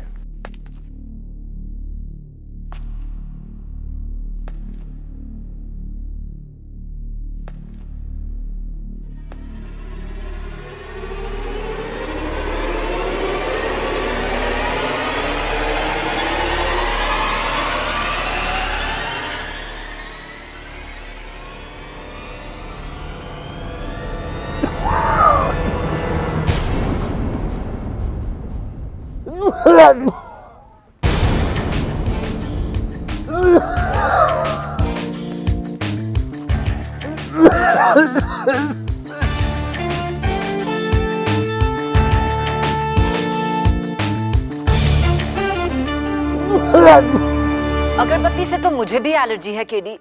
D: अगरबत्ती से तो मुझे भी एलर्जी है केडी।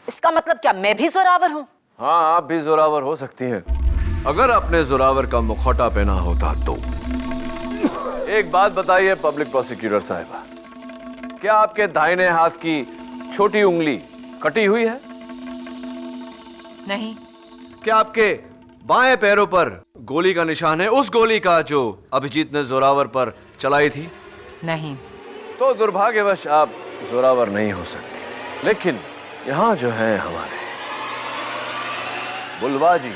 D: इसका मतलब क्या मैं भी जोरावर हूँ?
B: हाँ, आप भी जोरावर हो सकती हैं अगर आपने जोरावर का मुखौटा पहना होता तो। एक बात बताइए पब्लिक प्रोसिक्यूटर साहिबा, क्या आपके दाहिने हाथ की छोटी उंगली कटी हुई है?
D: नहीं।
B: क्या आपके बाएं पैरों पर गोली का निशान है, उस गोली का जो अभिजीत ने जोरावर पर चलाई थी?
D: नहीं।
B: तो दुर्भाग्यवश आप जोरावर नहीं हो सकती। लेकिन यहां जो है हमारे बुलवा जी,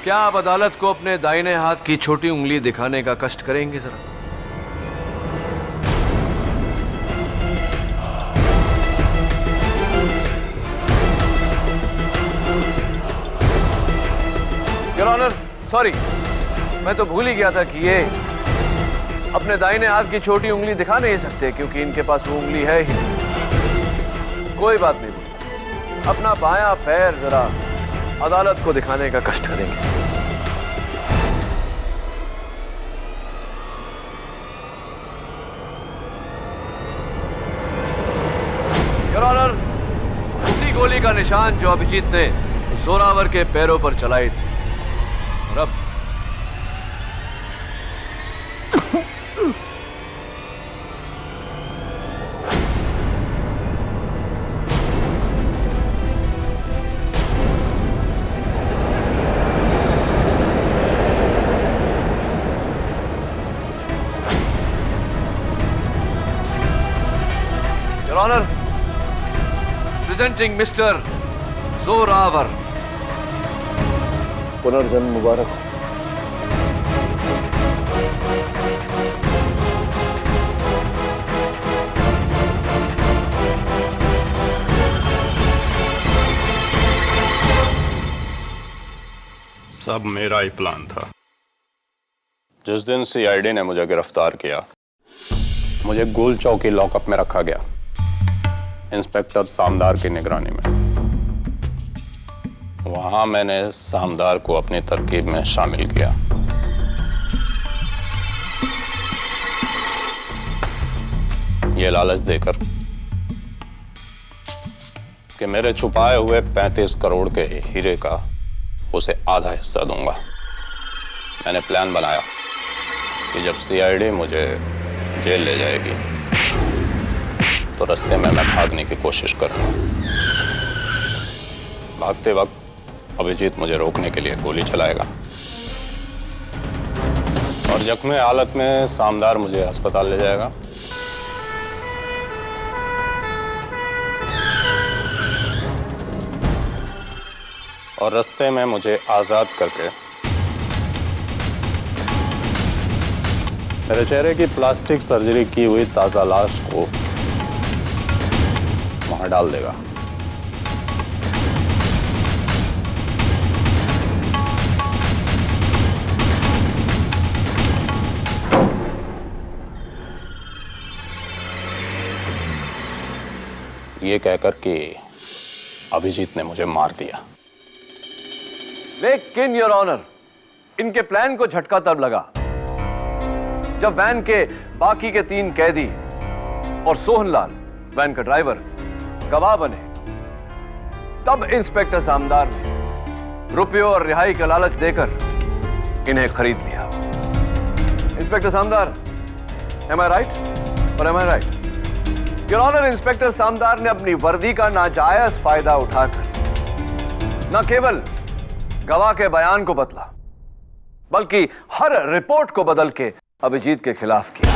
B: क्या आप अदालत को अपने दाहिने हाथ की छोटी उंगली दिखाने का कष्ट करेंगे जरा? योर ऑनर, सॉरी, मैं तो भूल ही गया था कि ये अपने दाहिने हाथ की छोटी उंगली दिखा नहीं सकते क्योंकि इनके पास वो उंगली है ही नहीं। कोई बात नहीं, अपना बायां पैर जरा अदालत को दिखाने का कष्ट करेंगे। योर ऑनर, उसी गोली का निशान जो अभिजीत ने जोरावर के पैरों पर चलाई थी। और अब Your Honor, presenting Mr. Zorawar. पुनर्जन्म मुबारक हो।
H: सब मेरा ही प्लान था। जिस दिन सीआईडी ने मुझे गिरफ्तार किया, मुझे गोल चौकी लॉकअप में रखा गया, इंस्पेक्टर सामदार की निगरानी में। वहां मैंने सामदार को अपनी तरकीब में शामिल किया। ये लालच देकर कि मेरे छुपाए हुए 35 करोड़ के हीरे का उसे आधा हिस्सा दूंगा। मैंने प्लान बनाया कि जब सीआईडी मुझे जेल ले जाएगी तो रास्ते में मैं भागने की कोशिश करूंगा। भागते वक्त अभिजीत मुझे रोकने के लिए गोली चलाएगा और जख्मी हालत में सामदार मुझे अस्पताल ले जाएगा। और रास्ते में मुझे आजाद करके
I: मेरे चेहरे की प्लास्टिक सर्जरी की हुई ताजा लाश को वहां डाल देगा। ये कहकर कि अभिजीत ने मुझे मार दिया।
B: लेकिन योर ऑनर, इनके प्लान को झटका तब लगा जब वैन के बाकी के 3 कैदी और सोहनलाल, वैन का ड्राइवर, गवाह बने। तब इंस्पेक्टर सामदार ने रुपयों और रिहाई का लालच देकर इन्हें खरीद लिया। Inspector Samdar, am I right और am I right? Your honour, inspector Samdar ने अपनी वर्दी का नाजायज फायदा उठाकर न केवल गवाह के बयान को बदला, बल्कि हर रिपोर्ट को बदल के अभिजीत के खिलाफ किया।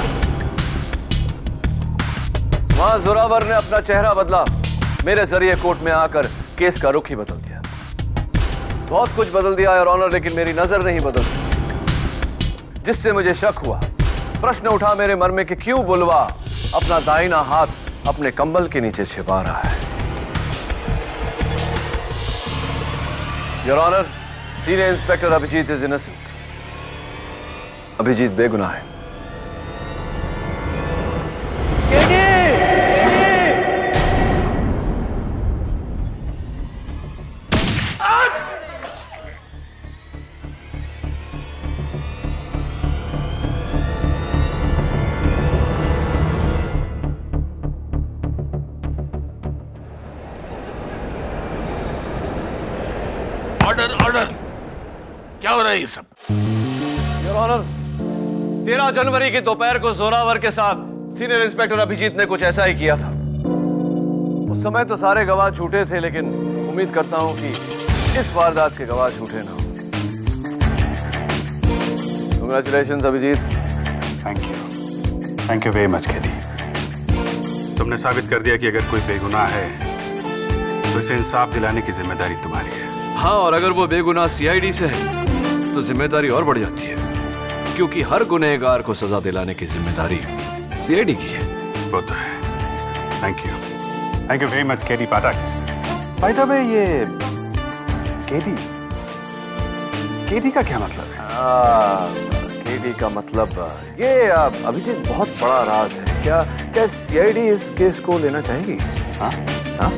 B: वहां जोरावर ने अपना चेहरा बदला, मेरे जरिए कोर्ट में आकर केस का रुख ही बदल दिया। बहुत कुछ बदल दिया योर ऑनर, लेकिन मेरी नजर नहीं बदलती, जिससे मुझे शक हुआ। प्रश्न उठा मेरे मन में कि क्यों बुलवा अपना दाहिना हाथ अपने कंबल के नीचे छिपा रहा है। Your honour, senior inspector Abhijeet is innocent. Abhijeet बेगुनाह है।
C: ऑर्डर ऑर्डर, क्या हो रहा है ये सब?
B: योर ऑनर, 13 जनवरी की दोपहर को जोरावर के साथ सीनियर इंस्पेक्टर अभिजीत ने कुछ ऐसा ही किया था। उस समय तो सारे गवाह झूठे थे, लेकिन उम्मीद करता हूं कि इस वारदात के गवाह झूठे ना हो। Congratulations Abhijeet.
A: Thank you very much KD. तुमने साबित कर दिया कि अगर कोई बेगुनाह है तो इसे इंसाफ दिलाने की जिम्मेदारी तुम्हारी है।
B: हाँ, और अगर वो बेगुनाह सीआईडी से है तो जिम्मेदारी और बढ़ जाती है, क्योंकि हर गुनहगार को सजा दिलाने की जिम्मेदारी सीआईडी की है।
A: वो तो है। Thank you very much KD Pathak. By the way, ये केडी का क्या मतलब है?
B: केडी का मतलब ये अभिजीत बहुत बड़ा राज है। क्या सीआईडी इस केस को लेना चाहेगी? हाँ हाँ।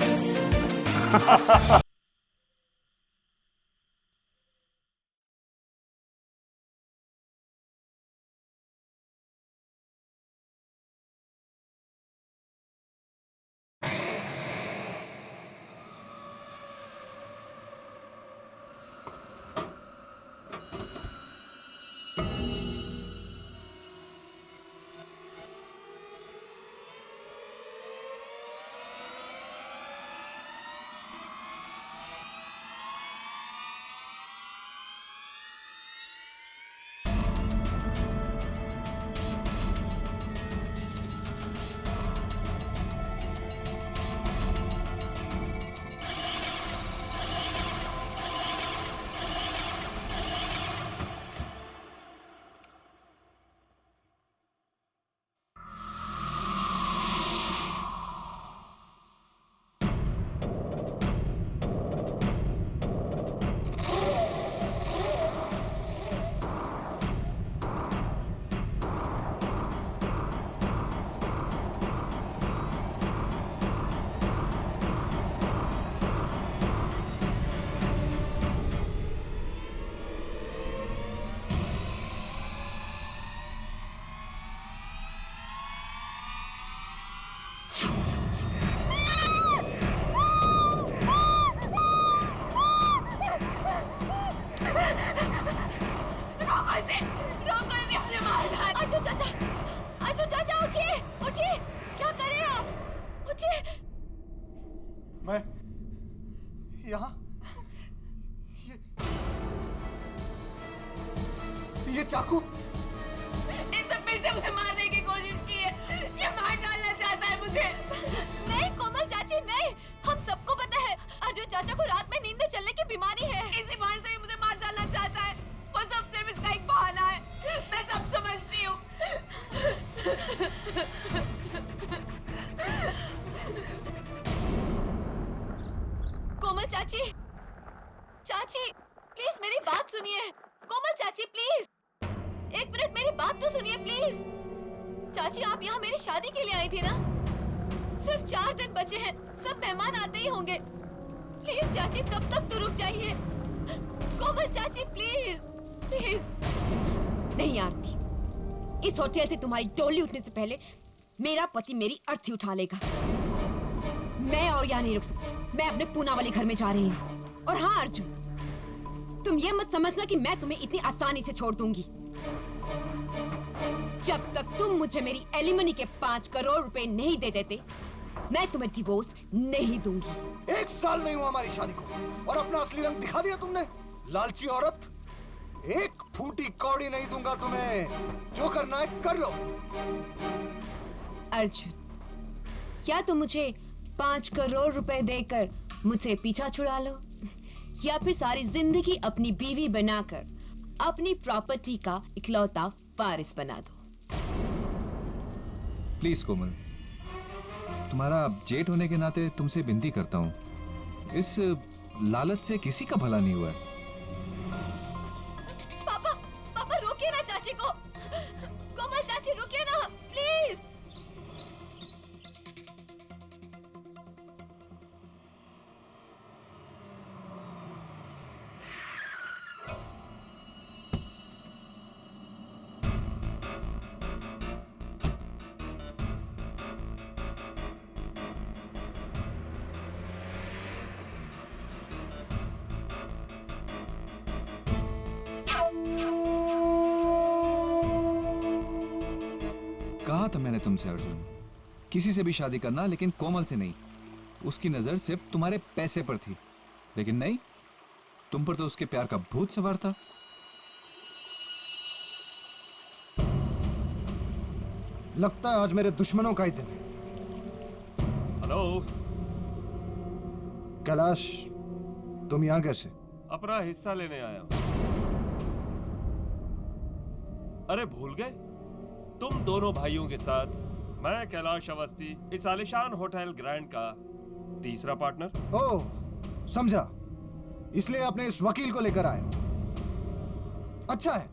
M: मैं यहाँ ये चाकू,
N: इसने फिर से मुझे मारने की कोशिश की है। ये मार डालना चाहता है मुझे।
O: नहीं कोमल चाची नहीं, हम सबको पता है अर्जुन चाचा को रात में नींद में चलने की बीमारी है।
N: इसी बार से मुझे मार डालना चाहता है। वो सब सिर्फ इसका एक बहाना है। मैं सब समझती हूँ।
O: एक मिनट मेरी बात तो सुनिए प्लीज। चाची आप यहाँ मेरी शादी के लिए आई थी ना? सिर्फ 4 दिन बचे हैं, सब मेहमान आते ही होंगे। प्लीज चाची तब तक तो रुक जाइए। कोमल चाची प्लीज प्लीज।
N: नहीं आरती, इस होटल से तुम्हारी डोली उठने से पहले मेरा पति मेरी अर्थी उठा लेगा। मैं और यहाँ नहीं रुक सकती, मैं अपने पूना वाले घर में जा रही हूँ। और हाँ अर्जुन, तुम ये मत समझना कि मैं तुम्हें इतनी आसानी से छोड़ दूंगी। जब तक तुम मुझे मेरी एलिमनी के 5 करोड़ रुपए नहीं दे देते, मैं तुम्हें डिवोर्स नहीं दूंगी।
M: 1 साल नहीं हुआ हमारी शादी को और अपना असली रंग दिखा दिया तुमने, लालची औरत। 1 फूटी कौड़ी नहीं दूंगा तुम्हें, जो करना है कर लो।
N: अर्जुन, या तुम मुझे 5 करोड़ रुपए देकर मुझसे पीछा छुड़ा लो, या फिर सारी जिंदगी अपनी बीवी बनाकर अपनी प्रॉपर्टी का इकलौता वारिस बना दो।
P: प्लीज कोमल, तुम्हारा जेठ होने के नाते तुमसे विनती करता हूँ, इस लालच से किसी का भला नहीं हुआ है।
O: पापा पापा रोकिए ना चाची को। कोमल चाची रुकिए ना प्लीज।
P: कहा था मैंने तुमसे अर्जुन, किसी से भी शादी करना, लेकिन कोमल से नहीं। उसकी नजर सिर्फ तुम्हारे पैसे पर थी, लेकिन नहीं, तुम पर तो उसके प्यार का भूत सवार था।
M: लगता है आज मेरे दुश्मनों का ही दिन है।
Q: हेलो
M: कैलाश, तुम यहाँ कैसे?
Q: अपना हिस्सा लेने आया हूं। अरे भूल गए, तुम दोनों भाइयों के साथ मैं कैलाश अवस्थी इस आलिशान होटल ग्रैंड का तीसरा पार्टनर।
M: ओह समझा, इसलिए अपने इस वकील को लेकर आए। अच्छा है,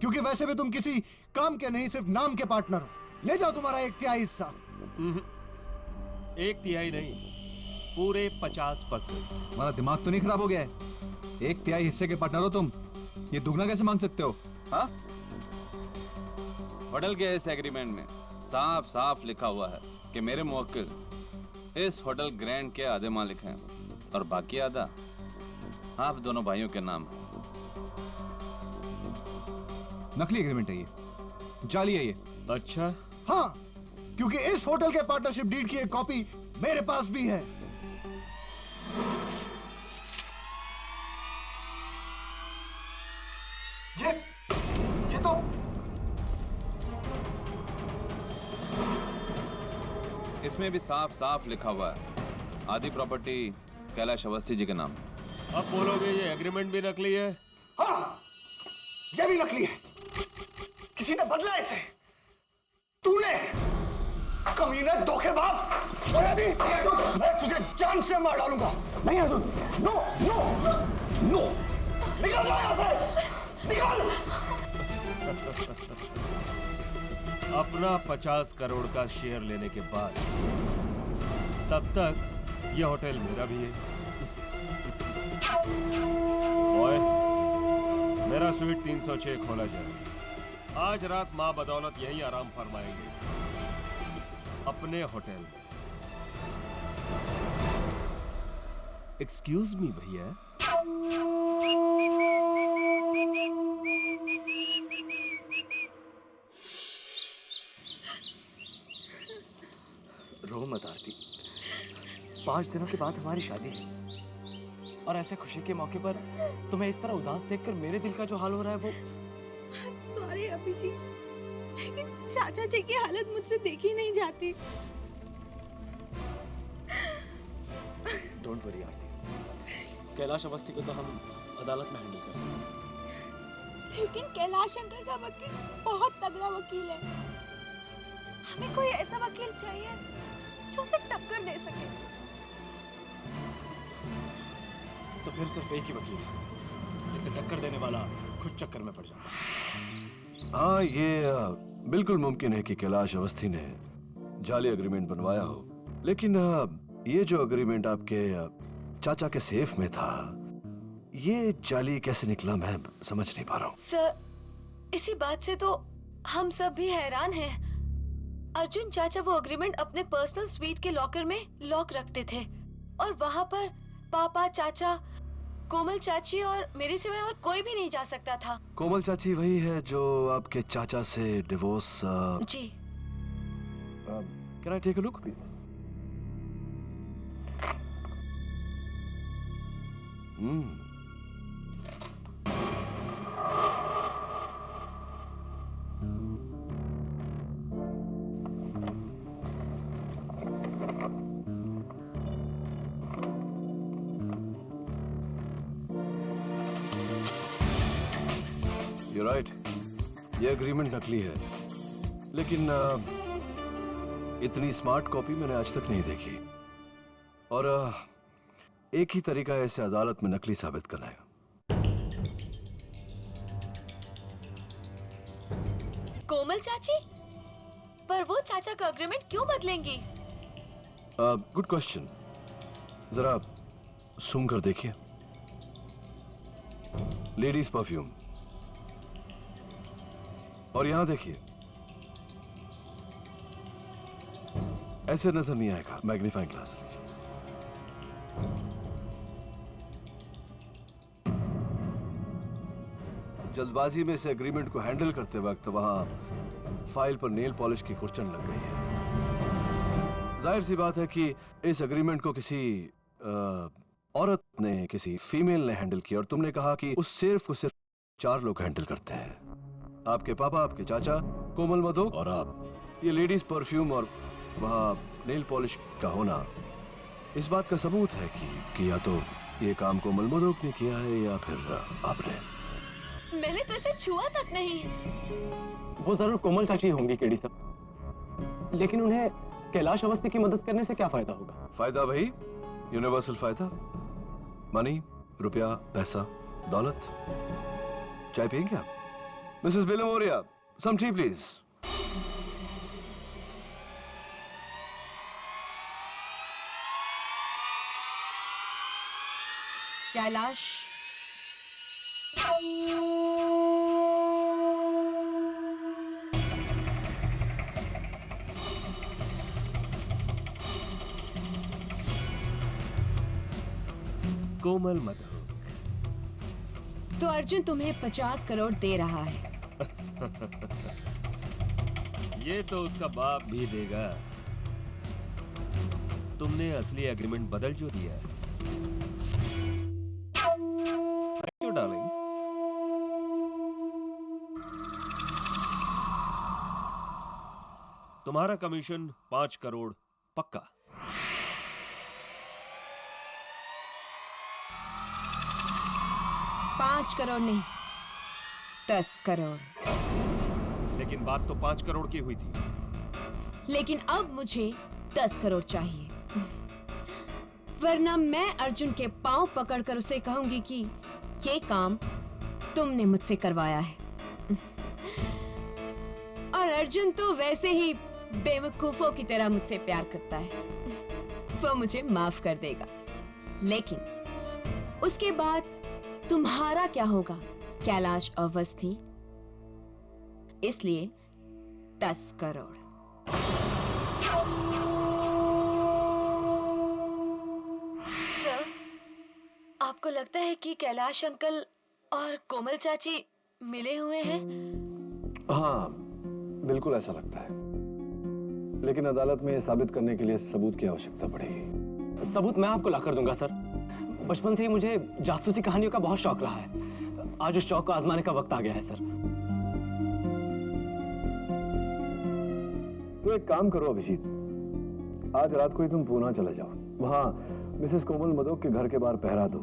M: क्योंकि वैसे भी तुम किसी काम के नहीं, सिर्फ नाम के पार्टनर हो। ले जाओ तुम्हारा 1/3 हिस्सा।
Q: 1/3 नहीं, पूरे 50%।
P: तुम्हारा दिमाग तो नहीं खराब हो गया है? 1/3 हिस्से के पार्टनर हो तुम, ये दुगना कैसे मांग सकते हो? हाँ,
R: होटल के इस एग्रीमेंट में साफ साफ लिखा हुआ है कि मेरे मुवक्किल इस होटल ग्रैंड के आधे मालिक हैं और बाकी आधा आप दोनों भाइयों के नाम है।
P: नकली एग्रीमेंट है ये, जाली है ये।
Q: अच्छा
M: हाँ, क्योंकि इस होटल के पार्टनरशिप डीड की एक कॉपी मेरे पास भी है। ये तो
R: इसमें भी साफ साफ लिखा हुआ है आधी प्रॉपर्टी कैलाश अवस्थी जी के नाम।
Q: अब बोलोगे ये एग्रीमेंट भी नकली है?
M: हाँ, ये भी नकली है। किसी ने बदला इसे। तूने, कमीने, धोखेबाज। और अभी मैं तुझे जान से मार डालूंगा। नहीं अर्जुन, नो नो नो, निकल जाओ यहाँ से, निकल।
Q: अपना 50 करोड़ का शेयर लेने के बाद तब तक यह होटल मेरा भी है। ओए, मेरा स्वीट 306 खोला जाए। आज रात माँ बदौलत यहीं आराम फरमाएंगे अपने होटल में। एक्सक्यूज मी भैया।
G: रो मत आरती, 5 दिनों के बाद हमारी शादी है और ऐसे खुशी के मौके पर तुम्हें इस तरह उदास देखकर मेरे दिल का जो हाल हो रहा है वो।
S: सॉरी अभी जी, लेकिन चाचा जी की हालत मुझसे देखी नहीं जाती।
G: डोंट वरी आरती, कैलाश अवस्थी को तो हम अदालत में हैंडल करेंगे।
S: लेकिन कैलाश अंकल का वकील बहुत तगड़ा वकील है। हमें कोई ऐसा वकील चाहिए जो उसे टक्कर दे सके।
G: तो फिर सिर्फ एक ही वकील है जिसे टक्कर देने वाला खुद चक्कर में पड़ जाता है।
B: हाँ, ये बिल्कुल मुमकिन है कि कैलाश अवस्थी ने जाली एग्रीमेंट बनवाया हो, लेकिन ये जो एग्रीमेंट आपके चाचा के सेफ में था, ये जाली कैसे निकला मैं समझ नहीं पा रहा हूँ।
O: सर, इसी बात से तो हम सब भी हैरान हैं। अर्जुन चाचा वो एग्रीमेंट अपने पर्सनल स्वीट के लॉकर में लॉक रखते थे और वहाँ पर पापा, चाचा, कोमल चाची और मेरे सिवाय और कोई भी नहीं जा सकता था।
B: कोमल चाची वही है जो आपके चाचा से डिवोर्स
O: जी।
B: Can I take a look please? You're right. ये एग्रीमेंट नकली है, लेकिन इतनी स्मार्ट कॉपी मैंने आज तक नहीं देखी। और एक ही तरीका है इसे अदालत में नकली साबित करना है।
O: कोमल चाची? पर वो चाचा का एग्रीमेंट क्यों बदलेंगी?
B: Good question. जरा सूंघ कर देखिए। Ladies perfume. और यहां देखिए, ऐसे नजर नहीं आएगा। Magnifying glass. जल्दबाजी में इस एग्रीमेंट को हैंडल करते वक्त वहां फाइल पर नेल पॉलिश की कुर्चन लग गई है। जाहिर सी बात है कि इस एग्रीमेंट को किसी औरत ने, किसी फीमेल ने हैंडल किया, और तुमने कहा कि उस सेफ को सिर्फ 4 लोग हैंडल करते हैं। आपके पापा, आपके चाचा, कोमल मधोक और आप। ये लेडीज परफ्यूम और वहाँ नेल पॉलिश का होना इस बात का सबूत है कि या तो ये काम कोमल मधोक ने किया है या फिर आपने।
O: मैंने तो इसे छुआ तक नहीं।
G: वो जरूर कोमल चाची होंगी केडी साहब, लेकिन उन्हें कैलाश अवस्थी की मदद करने से क्या फायदा होगा?
B: फायदा वही यूनिवर्सल फायदा, मनी, रुपया, पैसा, दौलत। चाय पियेंगे आप? Mrs Bilimoria, some tea please.
N: Kailash,
L: Komal Madhuk.
N: तो अर्जुन तुम्हें 50 करोड़ दे रहा है।
L: ये तो उसका बाप भी देगा। तुमने असली एग्रीमेंट बदल जो दिया है। Thank you darling. तुम्हारा कमीशन 5 करोड़ पक्का।
N: पाँच करोड़ नहीं, 10 करोड़।
L: लेकिन बात तो 5 करोड़ की हुई थी।
N: लेकिन अब मुझे 10 करोड़ चाहिए, वरना मैं अर्जुन के पांव पकड़कर उसे कहूंगी कि ये काम तुमने मुझसे करवाया है। और अर्जुन तो वैसे ही बेवकूफों की तरह मुझसे प्यार करता है, वो मुझे माफ कर देगा। लेकिन उसके बाद तुम्हारा क्या होगा कैलाश अवस्थी? इसलिए 10 करोड़।
O: सर, आपको लगता है कि कैलाश अंकल और कोमल चाची मिले हुए हैं?
B: हाँ, बिल्कुल ऐसा लगता है, लेकिन अदालत में साबित करने के लिए सबूत की आवश्यकता पड़ेगी।
G: सबूत मैं आपको लाकर दूंगा सर। बचपन से ही मुझे जासूसी कहानियों का बहुत शौक रहा है। आज उस शौक को आजमाने का वक्त आ गया है सर।
B: तो एक काम करो अभिजीत, आज रात को ही तुम पूना चले जाओ, वहां मिसेस कोमल मधोक के घर के बाहर पहरा दो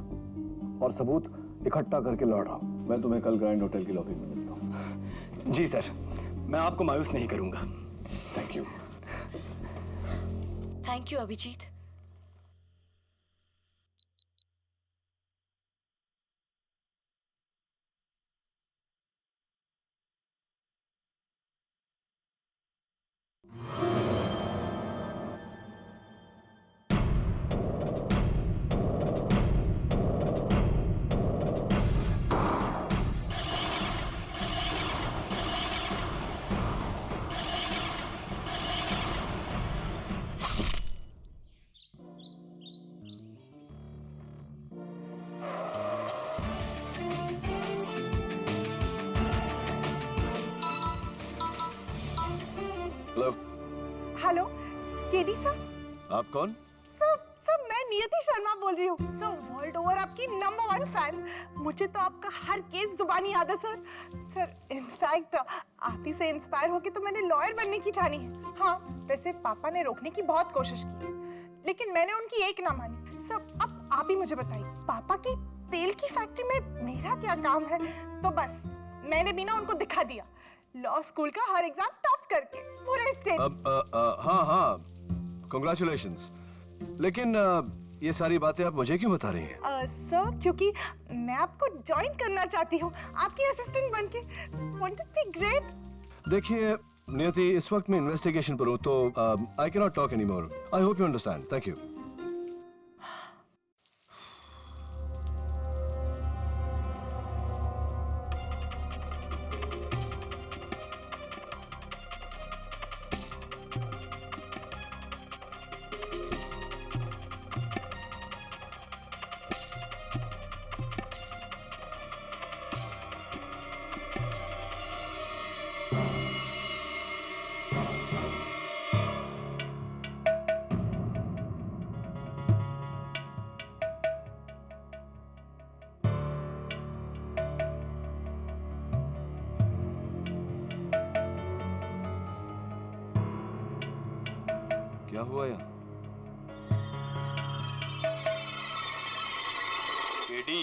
B: और सबूत इकट्ठा करके लौट आओ। मैं तुम्हें कल ग्रैंड होटल की लॉबी में मिलता हूँ।
G: जी सर, मैं आपको मायूस नहीं करूंगा।
B: Thank you.
O: Thank you Abhijeet.
P: Hello
S: hello KD sir.
P: आप कौन?
S: सर मैं नियति शर्मा बोल रही हूँ सर, वर्ल्ड ओवर आपकी नंबर 1 फैन। मुझे तो आपका हर केस जुबानी याद है सर इनफैक्ट आप ही से इंस्पायर होके तो मैंने लॉयर बनने की ठानी है। हाँ वैसे पापा ने रोकने की बहुत कोशिश की लेकिन मैंने उनकी एक ना मानी। सर अब आप ही मुझे बताइए, पापा की तेल की फैक्ट्री में मेरा क्या काम है? तो बस मैंने भी ना उनको दिखा दिया, लॉ स्कूल का हर एग्जाम टॉप करके पूरे स्टेट।
P: हाँ कांग्रेचुलेशंस। लेकिन ये सारी बातें आप मुझे क्यों बता रही हैं?
S: सर क्योंकि मैं आपको ज्वाइन करना चाहती हूँ आपकी असिस्टेंट बनके। Won't it be great?
P: देखिए नियति, इस वक्त मैं इन्वेस्टिगेशन पर हूँ तो I can not talk any more. I hope you understand. Thank you. क्या हुआ यहाँ?
L: केडी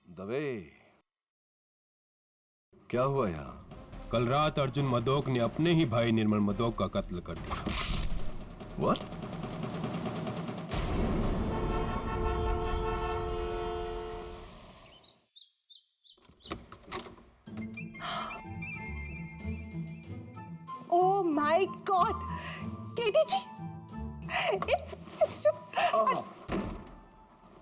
P: दबे, क्या हुआ यहाँ?
L: कल रात अर्जुन मदोक ने अपने ही भाई निर्मल मदोक का कत्ल कर दिया।
P: What?
S: Oh my God, KD ji, it's just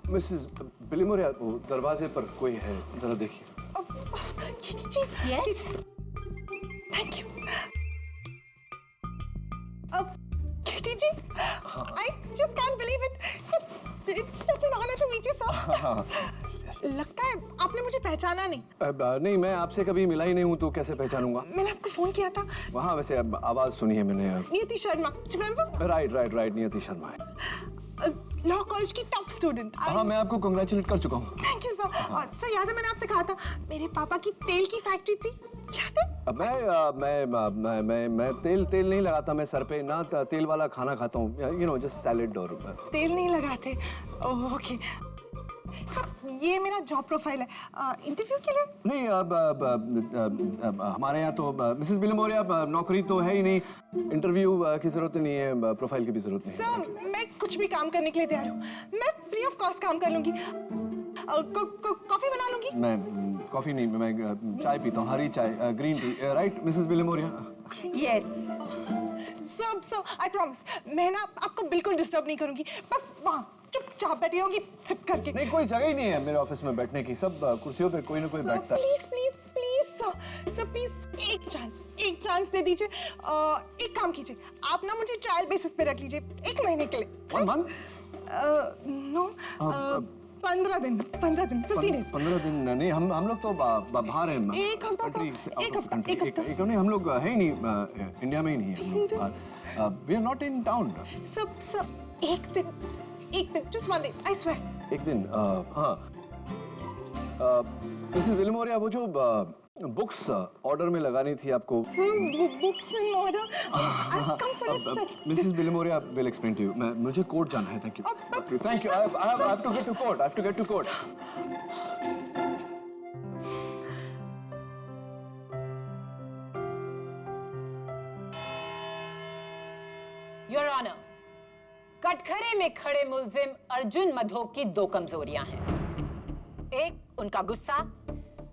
P: Mrs Bilimoria, दरवाजे पर कोई है, जरा देखिए।
S: KD ji,
N: Yes?
S: thank you. KD ji, I just can't believe it. It's such an honor to meet you, sir. लगता है आपने मुझे पहचाना नहीं।
P: नहीं, मैं आपसे कभी मिला ही नहीं हूँ तो कैसे पहचानूंगा?
S: मैंने आपको फोन किया था।
P: वहाँ वैसे आवाज सुनी है मैंने।
S: नियति शर्मा, रिमेम्बर?
P: राइट, नियति शर्मा है।
S: लॉ कॉलेज की टॉप स्टूडेंट।
P: हाँ, मैं आपको कांग्रेचुलेट कर चुका हूँ।
S: Thank you sir. और सर याद है मैंने आपसे कहा था मेरे पापा की तेल की फैक्ट्री थी, याद है?
P: मैं तेल नहीं लगाता मैं सर पे, ना तेल वाला खाना खाता हूँ, यू नो जस्ट सैलेड। और
S: तेल नहीं लगाते? ओके सर, ये मेरा जॉब प्रोफाइल है इंटरव्यू के लिए।
P: नहीं, अब हमारे यहाँ तो मिसेस बिलिमोरिया नौकरी तो है ही नहीं, इंटरव्यू की जरूरत नहीं है, प्रोफाइल की भी जरूरत नहीं।
S: सर मैं कुछ भी काम करने के लिए तैयार हूँ, मैं फ्री ऑफ कॉस्ट काम कर लूंगी, कॉफी बना लूंगी।
P: मैं कॉफी नहीं, मैं चाय पीता हूँ, हरी चाय, green tea. Right Mrs Bilimoria?
S: Yes sir, I promise मैं ना आपको बिल्कुल डिस्टर्ब नहीं करूंगी, बस वहाँ चुपचाप बैठी रहूंगी सिप करके।
P: नहीं, कोई जगह ही नहीं है मेरे ऑफिस में बैठने की, सब कुर्सियों पे कोई ना कोई बैठता है।
S: प्लीज सर प्लीज एक चांस दे दीजिए। एक काम कीजिए, आप ना मुझे ट्रायल बेसिस पे रख लीजिए 1 महीने के लिए।
P: 1 month?
S: नो 15 दिन 15 days।
P: 15 दिन नहीं, हम लोग तो बाहर हैं।
S: एक हफ्ता
P: नहीं, हम लोग है ही नहीं, इंडिया में ही नहीं है। We are not in town.
S: सब एक दिन just one day, I swear।
P: एक दिन, हाँ। मिसेस बिलिमोरिया, वो जो बुक्स ऑर्डर में लगानी थी आपको।
S: Books in order? I've come for a second।
P: Mrs Bilimoria will explain to you। मुझे कोर्ट जाना है। Thank you. I have to get to court।
D: Your Honor, कटघरे में खड़े मुल्जिम अर्जुन मधोक की 2 कमजोरियां हैं। एक उनका गुस्सा,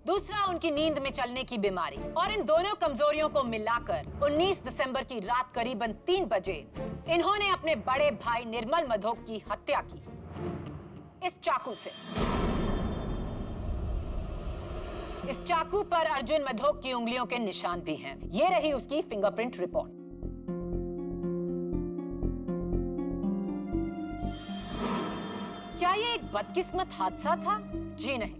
D: दूसरा उनकी नींद में चलने की बीमारी। और इन दोनों कमजोरियों को मिलाकर 19 दिसंबर की रात करीबन 3 बजे इन्होंने अपने बड़े भाई निर्मल मधोक की हत्या की, इस चाकू से। इस चाकू पर अर्जुन मधोक की उंगलियों के निशान भी हैं। ये रही उसकी फिंगरप्रिंट रिपोर्ट। क्या ये एक बदकिस्मत हादसा था? जी नहीं,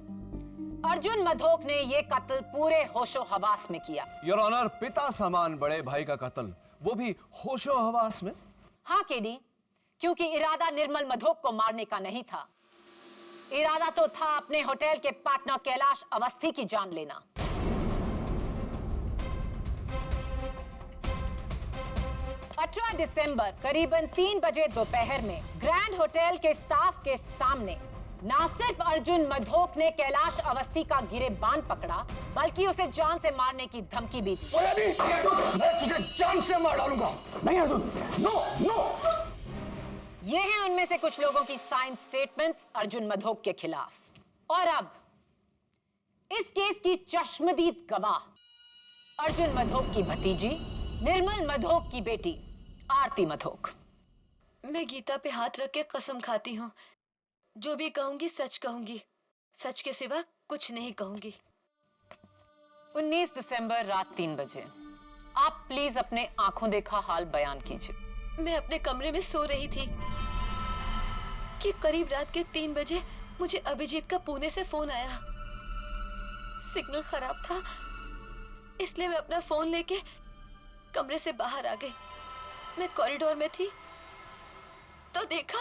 D: अर्जुन मधोक ने ये कत्ल पूरे होशो हवास में किया।
P: योर ऑनर, पिता समान बड़े भाई का कत्ल, वो भी होशो हवास में।
D: हाँ केडी, क्योंकि इरादा निर्मल मधोक को मारने का नहीं था। इरादा तो था अपने होटल के पार्टनर कैलाश अवस्थी की जान लेना। दिसंबर करीबन 3 बजे दोपहर में ग्रैंड होटल के स्टाफ के सामने न सिर्फ अर्जुन मधोक ने कैलाश अवस्थी का गिरेबान पकड़ा, बल्कि उसे जान से मारने की धमकी भी दी।
M: मैं तुझे जान से मार डालूंगा। नहीं अर्जुन, नो नो।
D: ये हैं उनमें से कुछ लोगों की साइन स्टेटमेंट्स अर्जुन मधोक के खिलाफ। और अब इस केस की चश्मदीद गवाह अर्जुन मधोक की भतीजी निर्मल मधोक की बेटी आरती मधोक।
O: मैं गीता पे हाथ रख के कसम खाती हूँ, जो भी कहूंगी सच कहूंगी, सच के सिवा कुछ नहीं कहूंगी।
D: 19 दिसंबर रात 3 बजे आप प्लीज अपने आंखों देखा हाल बयान कीजिए।
O: मैं अपने कमरे में सो रही थी कि करीब रात के 3 बजे मुझे अभिजीत का पुणे से फोन आया। सिग्नल खराब था, इसलिए मैं अपना फोन लेके कमरे से बाहर आ गई। मैं कॉरिडोर में थी तो देखा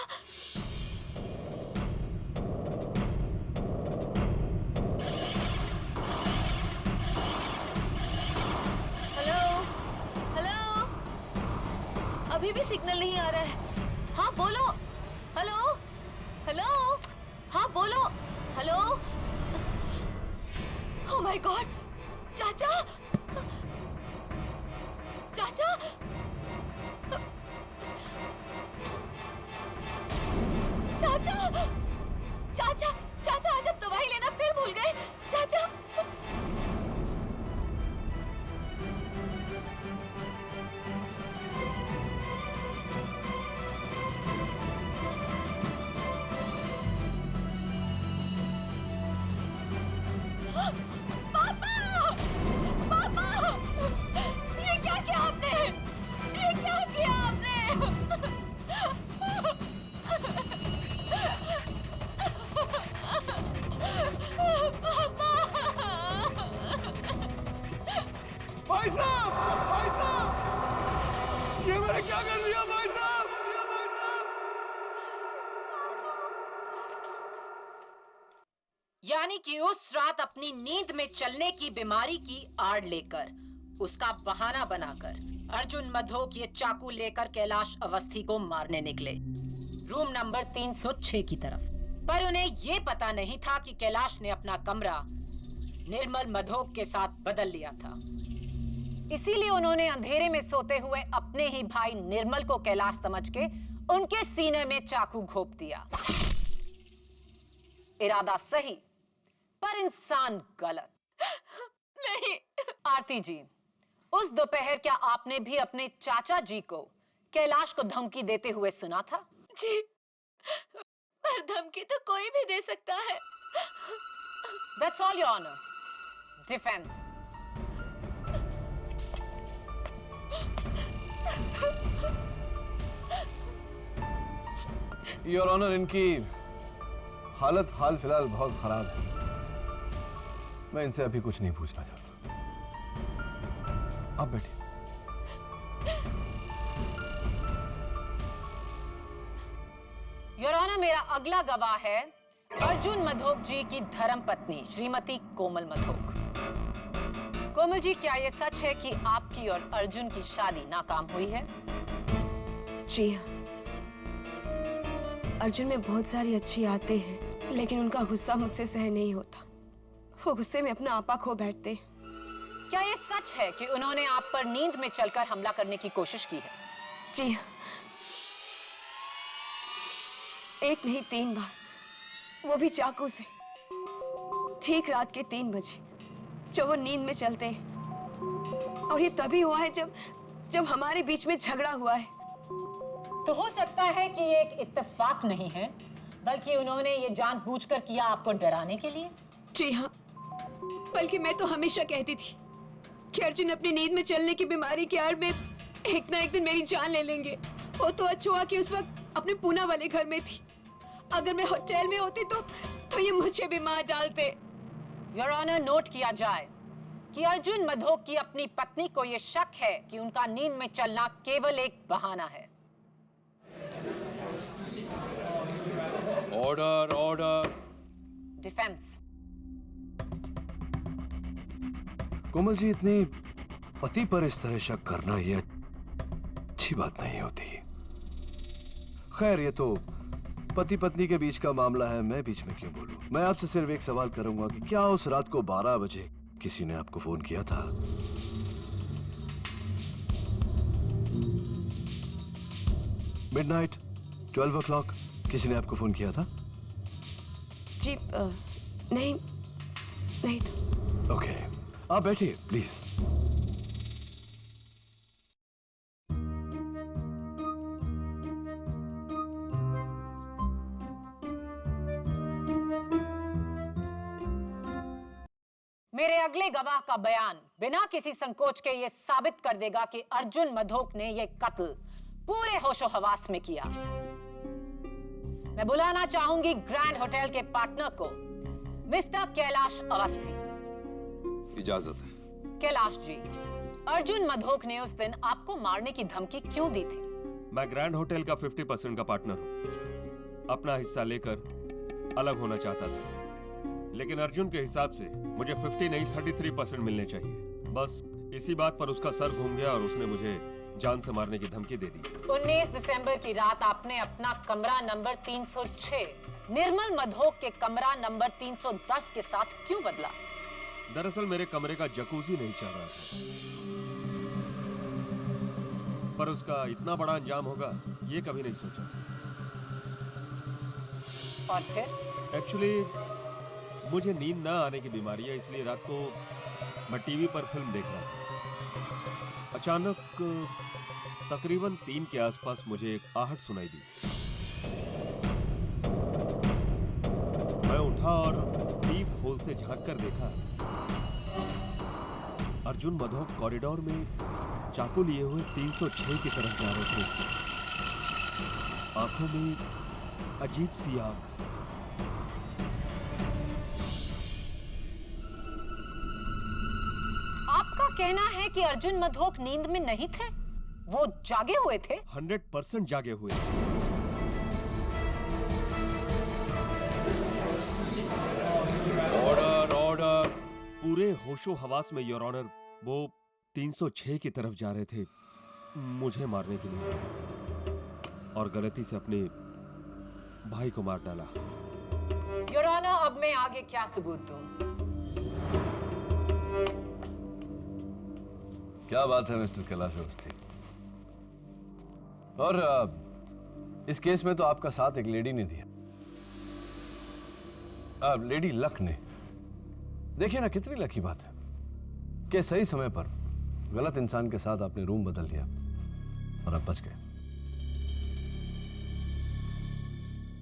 O: हेलो हेलो, अभी भी सिग्नल नहीं आ रहा है। हाँ बोलो। हेलो हेलो, हाँ बोलो। हेलो। ओह माय गॉड, चाचा चाचा चाचा चाचा चाचा, आज आप दवाई लेना फिर भूल गए। चाचा पापा पापा, ये क्या किया आपने? ये क्या किया आपने?
M: भाई साहब, ये मैंने क्या कर दिया भाई साहब?
D: यानी कि उस रात अपनी नींद में चलने की बीमारी की आड़ लेकर, उसका बहाना बनाकर अर्जुन मधोक ये चाकू लेकर कैलाश अवस्थी को मारने निकले रूम नंबर 306 की तरफ। पर उन्हें ये पता नहीं था कि कैलाश ने अपना कमरा निर्मल मधोक के साथ बदल लिया था। इसीलिए उन्होंने अंधेरे में सोते हुए अपने ही भाई निर्मल को कैलाश समझ के उनके सीने में चाकू घोंप दिया। इरादा सही पर इंसान गलत।
O: नहीं।
D: आरती जी, उस दोपहर क्या आपने भी अपने चाचा जी को कैलाश को धमकी देते हुए सुना था?
O: जी, पर धमकी तो कोई भी दे सकता है।
D: That's all, Your Honor. Defense.
P: Your honour, इनकी हालत हाल फिलहाल बहुत खराब है। मैं इनसे अभी कुछ नहीं पूछना चाहता। आप बैठिए।
D: योर ऑनर, मेरा अगला गवाह है अर्जुन मधोक जी की धर्मपत्नी श्रीमती कोमल मधोक। कोमल जी, क्या ये सच है कि आपकी और अर्जुन की शादी नाकाम हुई है?
N: जी हाँ, अर्जुन में बहुत सारी अच्छी आदतें हैं, लेकिन उनका गुस्सा मुझसे सहन नहीं होता। वो गुस्से में अपना आपा खो बैठते।
D: क्या ये सच है कि उन्होंने आप पर नींद में चलकर हमला करने की कोशिश की है?
N: जी हाँ, एक नहीं 3 बार, वो भी चाकू से। ठीक रात के 3 बजे जब वो नींद में चलते हैं। और ये तभी हुआ है जब हमारे बीच में झगड़ा हुआ है।
D: तो हो सकता है कि ये एक इत्तेफाक नहीं है, बल्कि उन्होंने ये जानबूझकर किया आपको डराने के लिए।
N: जी हाँ, बल्कि मैं तो हमेशा कहती थी कि अर्जुन अपनी नींद में चलने की बीमारी की आड़ में एक ना एक दिन मेरी जान ले लेंगे। वो तो अच्छा हुआ कि उस वक्त अपने पूना वाले घर में थी। अगर मैं होटल में होती तो ये मुझे भी मार डालते।
D: योर ऑनर, नोट किया जाए कि अर्जुन मधोक की अपनी पत्नी को यह शक है कि उनका नींद में चलना केवल एक बहाना है।
Q: Order order.
D: Defence.
P: Komal ji, इतनी पति पर इस तरह शक करना ये अच्छी बात नहीं होती। खैर, ये तो पति पत्नी के बीच का मामला है, मैं बीच में क्यों बोलूं। मैं आपसे सिर्फ एक सवाल करूंगा कि क्या उस रात को 12 बजे किसी ने आपको फोन किया था? मिडनाइट 12 o'clock किसी ने आपको फोन किया था?
N: जी नहीं तो।
P: ओके, आप बैठिए प्लीज।
D: मेरे अगले गवाह का बयान बिना किसी संकोच के यह साबित कर देगा कि अर्जुन मधोक ने यह कत्ल पूरे होशो हवास में किया। मैं बुलाना चाहूंगी ग्रैंड होटल के पार्टनर को, मिस्टर कैलाश अवस्थी।
B: इजाजत है।
D: कैलाश जी, अर्जुन मधोक ने उस दिन आपको मारने की धमकी क्यों दी थी?
Q: मैं ग्रैंड होटल का 50% का पार्टनर हूँ। अपना हिस्सा लेकर अलग होना चाहता था, लेकिन अर्जुन के हिसाब से मुझे 50 नहीं 33% मिलने चाहिए। बस इसी बात पर उसका सर घूम गया और उसने मुझे जान से मारने की धमकी दे दी।
D: 19 दिसंबर की रात आपने अपना कमरा नंबर 306 निर्मल मधोक के कमरा नंबर 310 के साथ क्यों बदला?
Q: दरअसल मेरे कमरे का जकूजी नहीं चल रहा था, पर उसका इतना बड़ा अंजाम होगा ये कभी नहीं सोचा।
D: और फिर?
Q: एक्चुअली मुझे नींद ना आने की बीमारी है, इसलिए रात को मैं टीवी पर फिल्म देख रहा था। अचानक तकरीबन 3 के आसपास मुझे एक आहट सुनाई दी। मैं उठा और पीप होल से झांक कर देखा। अर्जुन मधोक कॉरिडोर में चाकू लिए हुए 306 की तरफ जा रहे थे। आंखों में अजीब सी आग।
D: आपका कहना है कि अर्जुन मधोक नींद में नहीं थे, वो जागे हुए थे?
Q: 100% जागे हुए। Order order. पूरे होशो हवास में योर ऑनर, वो 306 की तरफ जा रहे थे मुझे मारने के लिए, और गलती से अपने भाई को मार डाला।
D: योर ऑनर, अब मैं आगे क्या सबूत दूं?
B: क्या बात है मिस्टर कैलाश अवस्थी। और इस केस में तो आपका साथ एक लेडी ने दिया, लेडी लक ने। देखिए ना, कितनी लकी बात है कि सही समय पर गलत इंसान के साथ आपने रूम बदल लिया और आप बच गए।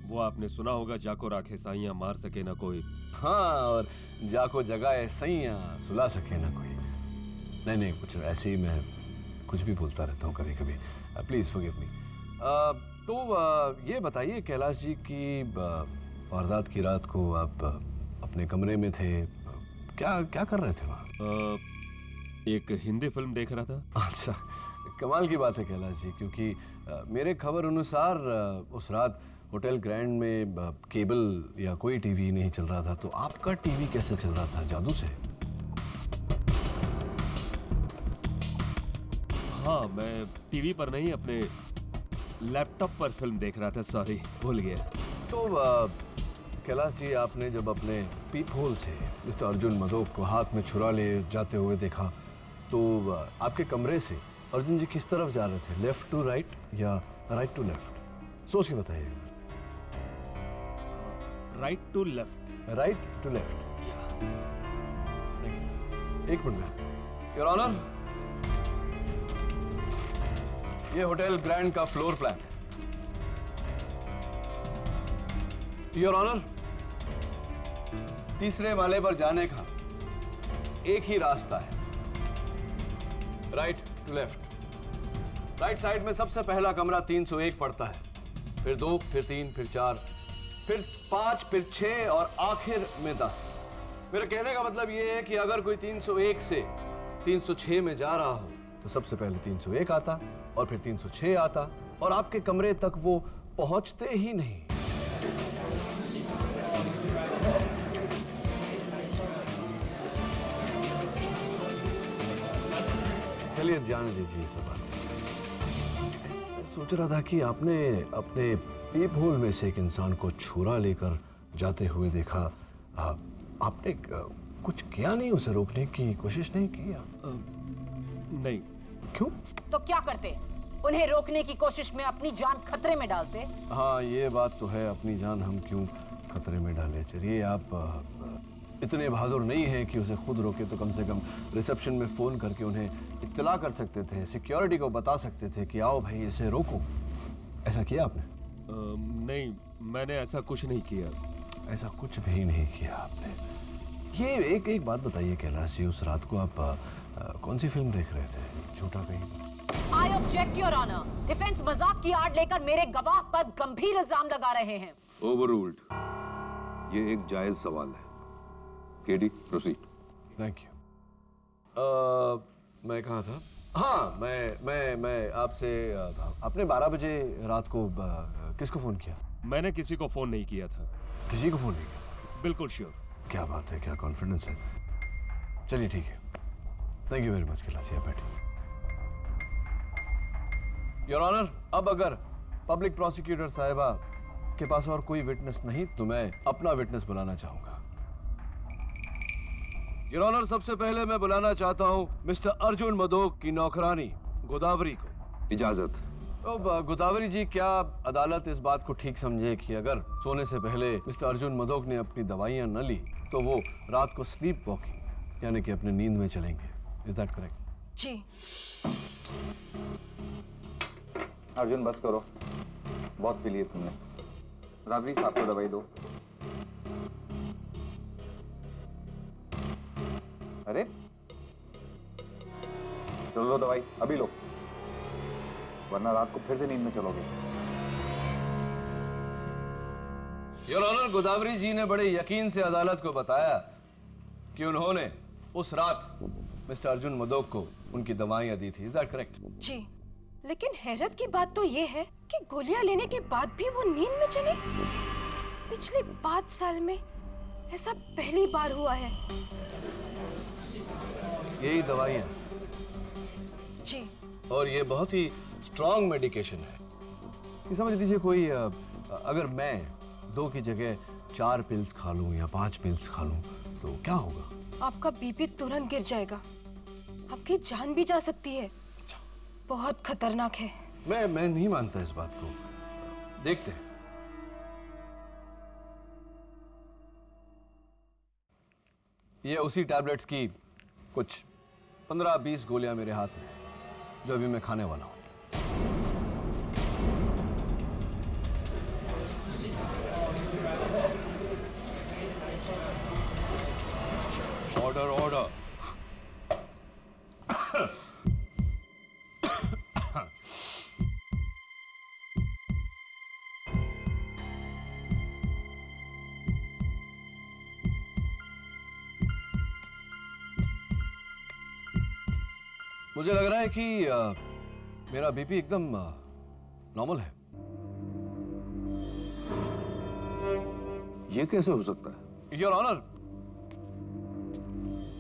Q: वो आपने सुना होगा, जाको राखे साइयां मार सके ना कोई।
B: हाँ, और जाको जगाए सैयां सुला सके ना कोई। नहीं, कुछ ऐसे ही मैं कुछ भी बोलता रहता हूँ कभी कभी। Please forgive me. तो ये बताइए कैलाश जी की वारदात की रात को आप अपने कमरे में थे, क्या कर रहे थे वहाँ?
Q: एक हिंदी फिल्म देख रहा था।
B: अच्छा, कमाल की बात है कैलाश जी, क्योंकि मेरे खबर अनुसार उस रात होटल ग्रैंड में केबल या कोई टीवी नहीं चल रहा था, तो आपका टीवी कैसे चल रहा था? जादू से?
Q: हाँ, मैं टीवी पर नहीं, अपने लैपटॉप पर फिल्म देख रहा था। सॉरी, भूल गया।
B: तो कैलाश जी, आपने जब अपने पीप होल से मिस्टर अर्जुन मधोक को हाथ में छुरा ले जाते हुए देखा, तो आपके कमरे से अर्जुन जी किस तरफ जा रहे थे? लेफ्ट टू राइट या राइट टू लेफ्ट? सोच के बताइए।
Q: Right to left.
B: Right to left. एक मिनट योर ऑनर, ये होटल ग्रैंड का फ्लोर प्लान है। योर ऑनर, तीसरे माले पर जाने का एक ही रास्ता है, right to left. Right side में सबसे पहला कमरा 301 पड़ता है, फिर 2, फिर 3, फिर 4, फिर 5, फिर 6 और आखिर में 10। मेरे कहने का मतलब ये है कि अगर कोई 301 से 306 में जा रहा हो तो सबसे पहले 301 आता और फिर 306 आता और आपके कमरे तक वो पहुंचते ही नहीं। चलिए जाने दीजिए सब बात। सोच रहा था कि आपने अपने पीप होल में से एक इंसान को छुरा लेकर जाते हुए देखा। आपने कुछ किया नहीं, उसे रोकने की कोशिश नहीं की?
Q: नहीं।
B: क्यों?
D: तो क्या करते? उन्हें रोकने की कोशिश में अपनी जान खतरे में डालते।
B: हाँ, ये बात तो है, अपनी जान हम क्यों खतरे में डालें। चलिए, आप इतने बहादुर नहीं हैं कि उसे खुद रोके, तो कम से कम रिसेप्शन में फोन करके उन्हें इत्तला कर सकते थे, सिक्योरिटी को बता सकते थे कि आओ भाई इसे रोको। ऐसा किया आपने?
Q: नहीं, मैंने ऐसा कुछ नहीं किया।
B: ऐसा कुछ भी नहीं किया आपने? ये एक बात बताइए कैलाश जी, उस रात को आप कौन सी फिल्म देख रहे थे? झूठा कहीं?
D: I object your honour. Defence मजाक की आड़ लेकर मेरे गवाह पर गंभीर इल्जाम लगा रहे हैं।
T: ओवररूल्ड। ये एक जायज सवाल है। KD, proceed.
B: Thank you. मैं कहाँ था? हाँ, मैं आपसे आपने 12 बजे रात को किसको फोन किया?
Q: मैंने किसी को फोन नहीं किया था।
B: किसी को फोन नहीं किया?
Q: बिल्कुल श्योर।
B: क्या बात है, क्या कॉन्फिडेंस है। चलिए ठीक है, thank you very much Kailash, आप बैठिए। योर ऑनर, अब अगर पब्लिक प्रोसिक्यूटर साहिबा के पास और कोई विटनेस नहीं तो मैं अपना विटनेस बुलाना चाहूंगा। योर ऑनर, सबसे पहले मैं बुलाना चाहता हूं मिस्टर अर्जुन मदोक की नौकरानी गोदावरी को।
T: इजाजत।
B: तो गोदावरी जी, क्या अदालत इस बात को ठीक समझे कि अगर सोने से पहले मिस्टर अर्जुन मदोक ने अपनी दवाइयां न ली तो वो रात को स्लीप वॉकिंग यानी कि अपने नींद में चलेंगे? Is that correct?
S: जी।
U: अर्जुन बस करो, बहुत पी लिए तुमने। राबरी साहब को दवाई दो। अरे चलो लो दवाई, अभी लो, वरना रात को फिर से नींद में चलोगे।
B: योर ऑनर, गोदावरी जी ने बड़े यकीन से अदालत को बताया कि उन्होंने उस रात मिस्टर अर्जुन मदोक को उनकी दवाइयां दी थी। Is that correct?
S: जी, लेकिन हैरत की बात तो ये है कि गोलियां लेने के बाद भी वो नींद में चले। पिछले 5 साल में ऐसा पहली बार हुआ है।
B: यही दवाइयां?
S: जी।
B: और ये बहुत ही स्ट्रॉन्ग मेडिकेशन है। ये समझ लीजिए कोई अगर मैं 2 की जगह 4 पिल्स खा लूं या 5 पिल्स खा लूं तो क्या होगा?
S: आपका बीपी तुरंत गिर जाएगा, आपकी जान भी जा सकती है। बहुत खतरनाक है।
B: मैं नहीं मानता इस बात को। देखते हैं। ये उसी टैबलेट्स की कुछ 15-20 गोलियां मेरे हाथ में है जो अभी मैं खाने वाला हूं। Order order. मुझे लग रहा है कि मेरा बीपी एकदम नॉर्मल है।
T: ये कैसे हो सकता है?
B: योर ऑनर,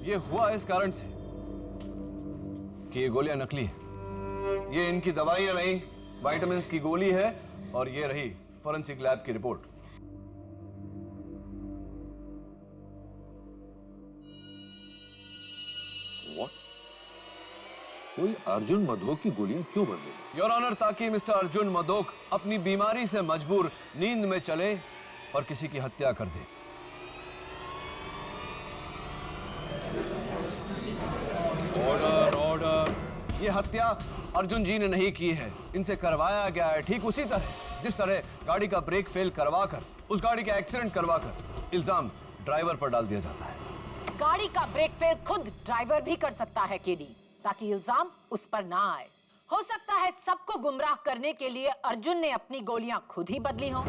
B: ये हुआ इस कारण से कि ये गोलियां नकली है। ये इनकी दवाइयां नहीं, विटामिन्स की गोली है और ये रही फोरेंसिक लैब की रिपोर्ट।
T: कोई अर्जुन मदोक की गोलियां क्यों बदलेगी?
B: योर ऑनर, ताकि मिस्टर अर्जुन मदोक अपनी बीमारी से मजबूर नींद में चले और किसी की हत्या कर दे। Order order. ये हत्या अर्जुन जी ने नहीं की है, इनसे करवाया गया है। ठीक उसी तरह जिस तरह गाड़ी का ब्रेक फेल करवाकर, उस गाड़ी का एक्सीडेंट करवाकर इल्जाम ड्राइवर पर डाल दिया जाता है।
D: गाड़ी का ब्रेक फेल खुद ड्राइवर भी कर सकता है केडी, ताकि इल्जाम उस पर ना आए। हो सकता है सबको गुमराह करने के लिए अर्जुन ने अपनी गोलियां खुद ही बदली हों।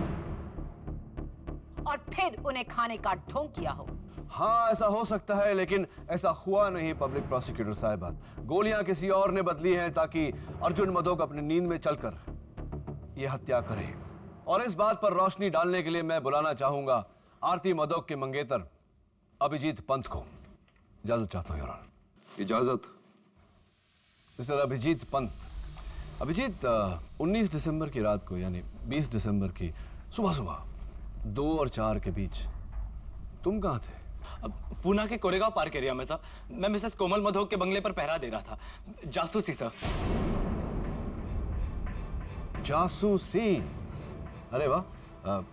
D: और फिर उन्हें खाने का ढोंग किया हो।
B: हाँ, ऐसा हो सकता है, लेकिन ऐसा हुआ नहीं पब्लिक प्रोसिक्यूटर साहिबा। गोलियां किसी और ने बदली हैं ताकि अर्जुन मधोक अपनी नींद में चलकर यह हत्या करे। और इस बात पर रोशनी डालने के लिए मैं बुलाना चाहूंगा आरती मधोक के मंगेतर अभिजीत पंत को। इजाजत चाहता हूं योर ऑनर।
T: इजाजत।
B: मिस्टर अभिजीत पंत। अभिजीत, 19 दिसंबर की रात को यानी 20 दिसंबर की सुबह सुबह 2 और 4 के बीच तुम कहां थे?
G: पूना के कोरेगांव पार्क एरिया में सर। मैं मिसेस कोमल मधोक के बंगले पर पहरा दे रहा था, जासूसी सर।
B: जासूसी? अरे वाह,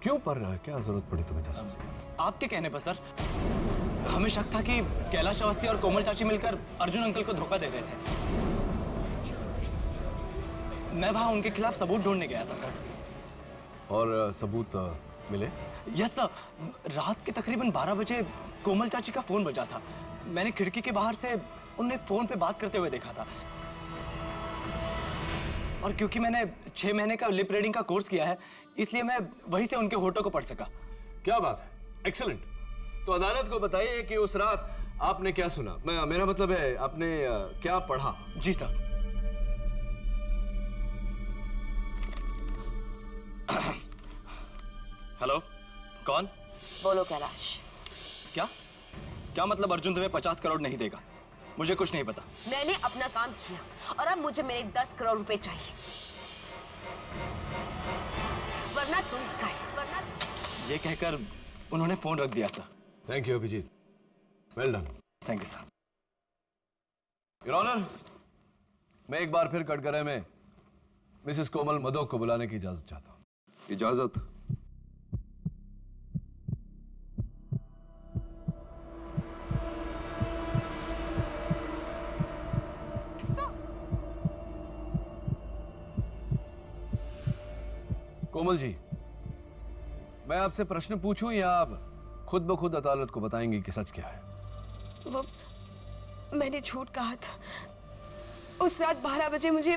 B: क्यों पर क्या जरूरत पड़ी तुम्हें जासूसी?
G: आपके कहने पर सर। हमें शक था कि कैलाश अवस्थी और कोमल चाची मिलकर अर्जुन अंकल को धोखा दे रहे थे। मैं वहां उनके खिलाफ सबूत ढूंढने गया था सर।
B: और सबूत मिले?
G: Yes sir. रात के तकरीबन 12 बजे कोमल चाची का फोन बजा था। मैंने खिड़की के बाहर से उन्हें फोन पे बात करते हुए देखा था। और क्योंकि मैंने 6 महीने का लिप रीडिंग का कोर्स किया है, इसलिए मैं वहीं से उनके होठों को पढ़ सका।
B: क्या बात है, एक्सीलेंट। तो अदालत को बताइए कि उस रात आपने क्या सुना। मेरा मतलब है आपने क्या पढ़ा?
G: जी सर। हेलो, कौन?
N: बोलो कैलाश।
G: क्या क्या मतलब अर्जुन तुम्हें 50 करोड़ नहीं देगा? मुझे कुछ नहीं पता।
N: मैंने अपना काम किया और अब मुझे मेरे 10 करोड़ रुपए चाहिए, वरना तुम गए, वरना।
G: ये कहकर उन्होंने फोन रख दिया sir.
B: Thank you Abhijeet, well done.
G: Thank you sir.
B: Your honour, मैं एक बार फिर कटघरे में मिसेस कोमल मधोक को बुलाने की इजाजत चाहता हूं।
T: इजाजत।
B: कोमल जी, मैं आपसे प्रश्न पूछूं या आप खुद ब खुद अदालत को बताएंगी कि सच क्या है?
N: वो मैंने झूठ कहा था। उस रात 12 बजे मुझे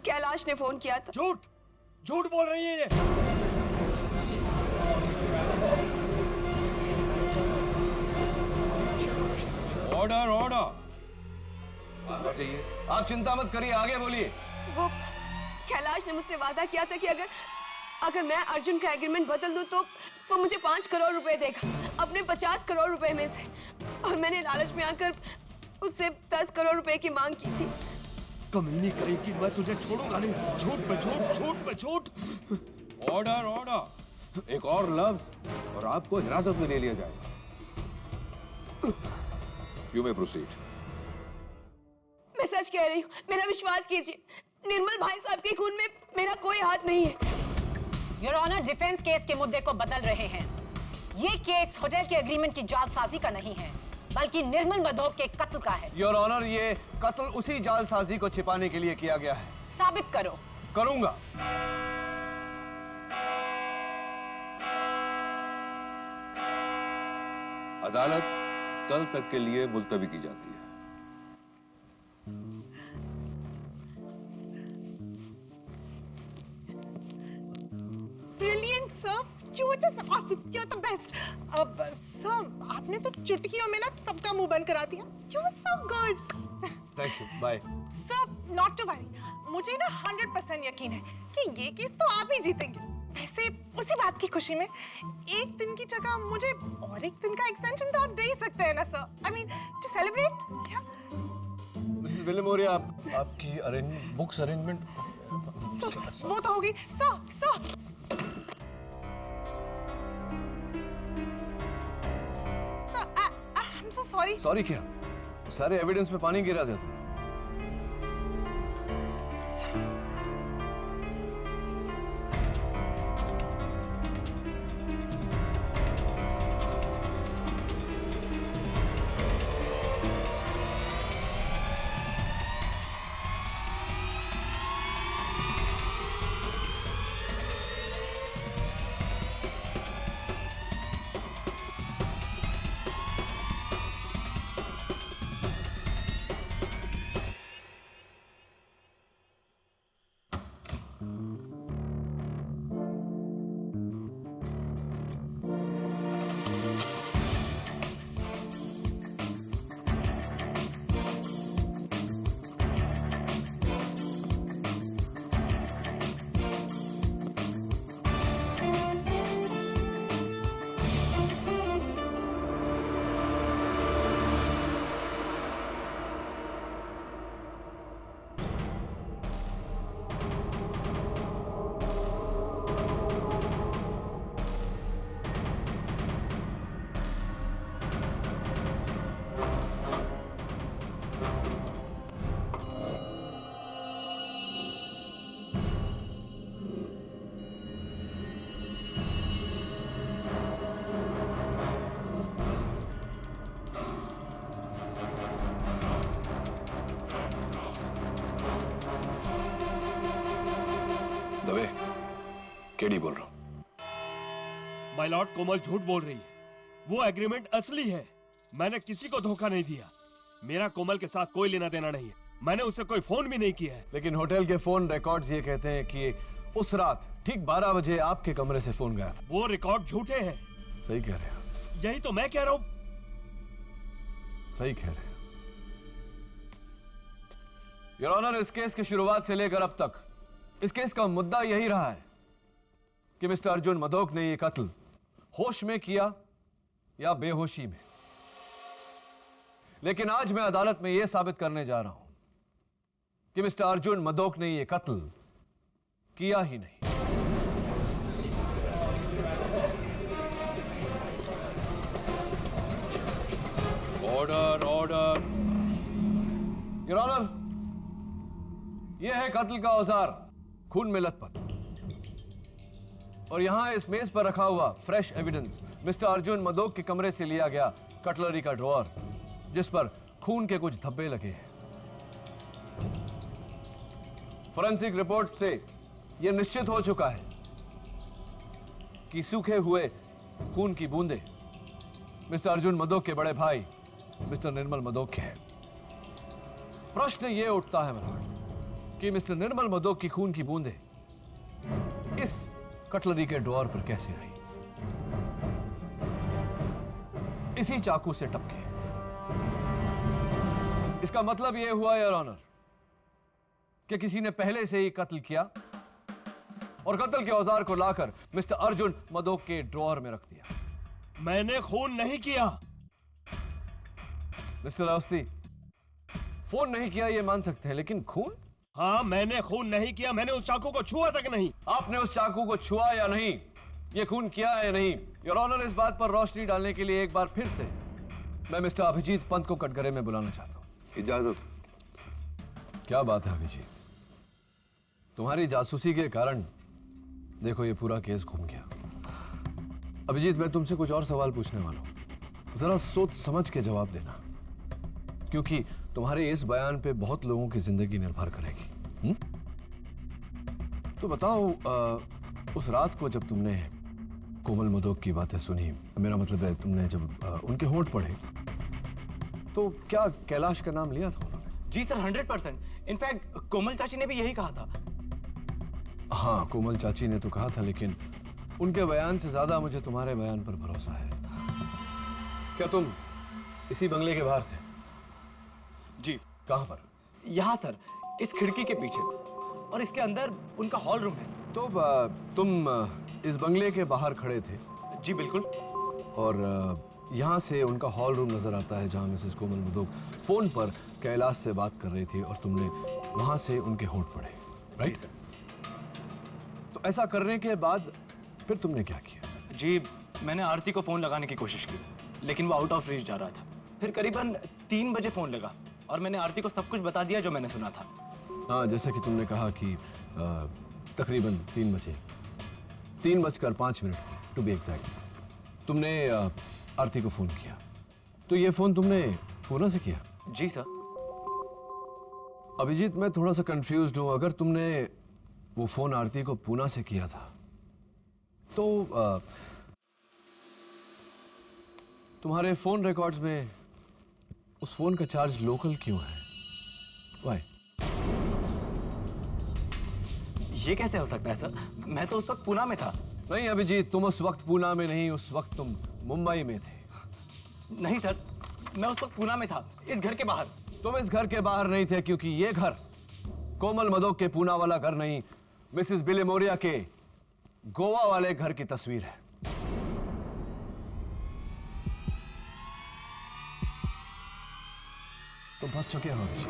N: कैलाश ने फोन किया था।
Q: झूठ झूठ बोल रही है ये।
B: Order order. आप चिंता मत करिए, आगे बोलिए।
N: वो कैलाश ने मुझसे वादा किया था कि अगर मैं अर्जुन का एग्रीमेंट बदल दूं तो वो मुझे 5 करोड़ रुपए देगा, अपने 50 करोड़ रुपए में से। और मैंने लालच में आकर उससे 10 करोड़ रुपए की मांग की थी।
Q: कमीनी करेगी, मैं तुझे छोड़ूंगा नहीं। झूठ पे झूठ, झूठ पे झूठ।
T: Order order. एक और लफ्ज और आपको हिरासत में ले लिया जाएगा। You may proceed.
N: मैं सच कह रही हूँ, मेरा विश्वास कीजिए। निर्मल भाई साहब के खून में मेरा कोई हाथ नहीं है।
D: योर ऑनर, डिफेंस केस के मुद्दे को बदल रहे हैं। ये केस होटल के एग्रीमेंट की जालसाजी का नहीं है, बल्कि निर्मल मधोक के कत्ल का है।
B: योर ऑनर, ये कत्ल उसी जालसाजी को छिपाने के लिए किया गया है।
D: साबित करो।
B: करूंगा।
T: अदालत कल तक के लिए मुलतवी की जाती है।
S: Brilliant, sir. You were just awesome. You're the best. Sir, आपने तो चुटकियों में ना सबका मुंह बंद करा दिया। You were so good.
B: Thank you, bye.
S: Sir, not to worry. मुझे ना 100% यकीन है कि ये केस तो आप ही जीतेंगे। वैसे उसी बात की खुशी में एक दिन की जगह मुझे और एक दिन का एक्सटेंशन तो आप दे ही सकते हैं ना sir. I mean, to celebrate.
B: Mrs Bilimoria, आपकी बुक्स अरेंजमेंट
S: वो तो हो गई। Sir I'm so sorry.
B: Sorry क्या? सारे एविडेंस में पानी गिरा दिया तुम।
T: केडी बोल रहा हूं।
Q: माय लॉर्ड, कोमल झूठ बोल रही है। वो एग्रीमेंट असली है। मैंने किसी को धोखा नहीं दिया। मेरा कोमल के साथ कोई लेना देना नहीं है। मैंने उसे कोई फोन भी नहीं किया है।
B: लेकिन होटल के फोन रिकॉर्ड्स ये कहते हैं कि उस रात ठीक 12 बजे आपके कमरे से फोन गया।
Q: वो रिकॉर्ड झूठे हैं।
B: सही कह रहे हैं।
Q: यही तो मैं कह रहा हूं।
B: सही कह रहे हैं। योर ऑनर, इस केस की शुरुआत से लेकर अब तक इस केस का मुद्दा यही रहा है कि मिस्टर अर्जुन मदोक ने यह कत्ल होश में किया या बेहोशी में। लेकिन आज मैं अदालत में यह साबित करने जा रहा हूं कि मिस्टर अर्जुन मदोक ने यह कत्ल किया ही नहीं।
Q: Order, order.
B: योर ऑनर, यह है कत्ल का औजार, खून में लथपथ। और यहां इस मेज पर रखा हुआ fresh evidence mister Arjun Madok के कमरे से लिया गया कटलरी का ड्रॉअर, जिस पर खून के कुछ धब्बे लगे हैं। फोरेंसिक रिपोर्ट से यह निश्चित हो चुका है कि सूखे हुए खून की बूंदें मिस्टर अर्जुन मदोक के बड़े भाई मिस्टर निर्मल मदोक के हैं। प्रश्न यह उठता है मेरा कि मिस्टर निर्मल मदोक की खून की बूंदें इस कटलरी के ड्रॉअर पर कैसे आई? इसी चाकू से टपके। इसका मतलब यह हुआ योर ऑनर कि किसी ने पहले से ही कत्ल किया और कत्ल के औजार को लाकर मिस्टर अर्जुन मदोक के ड्रॉअर में रख दिया।
Q: मैंने खून नहीं किया।
B: मिस्टर अवस्थी, फोन नहीं किया यह मान सकते हैं, लेकिन खून?
Q: हाँ, मैंने खून नहीं किया। मैंने उस चाकू को छुआ तक नहीं।
B: आपने उस चाकू को छुआ या नहीं, यह खून किया है या नहीं, योर ऑनर, इस बात पर रोशनी डालने के लिए एक बार फिर से मैं मिस्टर अभिजीत पंत को कटघरे में बुलाना चाहता हूं।
T: इजाजत।
B: क्या बात है अभिजीत, तुम्हारी जासूसी के कारण देखो ये पूरा केस घूम गया। अभिजीत, मैं तुमसे कुछ और सवाल पूछने वाला हूं, जरा सोच समझ के जवाब देना, क्योंकि तुम्हारे इस बयान पे बहुत लोगों की जिंदगी निर्भर करेगी। तो बताओ, उस रात को जब तुमने कोमल मदोक की बातें सुनी, मेरा मतलब है तुमने जब उनके होंठ पढ़े, तो क्या कैलाश का नाम लिया था उन्होंने?
G: जी सर, 100%। इनफैक्ट कोमल चाची ने भी यही कहा था।
B: हाँ, कोमल चाची ने तो कहा था, लेकिन उनके बयान से ज्यादा मुझे तुम्हारे बयान पर भरोसा है। क्या तुम इसी बंगले के बाहर थे?
G: जी।
B: कहां पर?
G: यहाँ सर, इस खिड़की के पीछे, और इसके अंदर उनका हॉल रूम है।
B: तो तुम इस बंगले के बाहर खड़े थे?
G: जी बिल्कुल।
B: और यहाँ से उनका हॉल रूम नजर आता है, जहाँ मिसेस कोमल मदोक फोन पर कैलाश से बात कर रही थी, और तुमने वहां से उनके होंठ पढ़े, राइट? तो ऐसा करने के बाद फिर तुमने क्या किया?
G: जी, मैंने आरती को फोन लगाने की कोशिश की, लेकिन वो आउट ऑफ रीच जा रहा था। फिर करीबन 3 बजे फोन लगा, और मैंने आरती को सब कुछ बता दिया जो मैंने सुना था।
B: हाँ, जैसे कि तुमने कहा कि तकरीबन 3 बजे, 3:05 टू बी एग्जैक्ट, तुमने आरती को फोन किया। तो ये फोन तुमने पूना से किया?
G: जी सर।
B: अभिजीत, मैं थोड़ा सा कंफ्यूज्ड हूं। अगर तुमने वो फोन आरती को पूना से किया था, तो तुम्हारे फोन रिकॉर्ड्स में उस फोन का चार्ज लोकल क्यों है? Why?
G: ये कैसे हो सकता है सर? मैं तो उस वक्त पूना में था।
B: नहीं अभिजीत, तुम उस वक्त पूना में नहीं, उस वक्त तुम मुंबई में थे।
G: नहीं सर, मैं उस वक्त पूना में था, इस घर के बाहर।
B: तुम इस घर के बाहर नहीं थे, क्योंकि ये घर कोमल मदोक के पूना वाला घर नहीं, मिसेस बिलेमोरिया के गोवा वाले घर की तस्वीर है। तुम फंस चुके हो अभिजीत।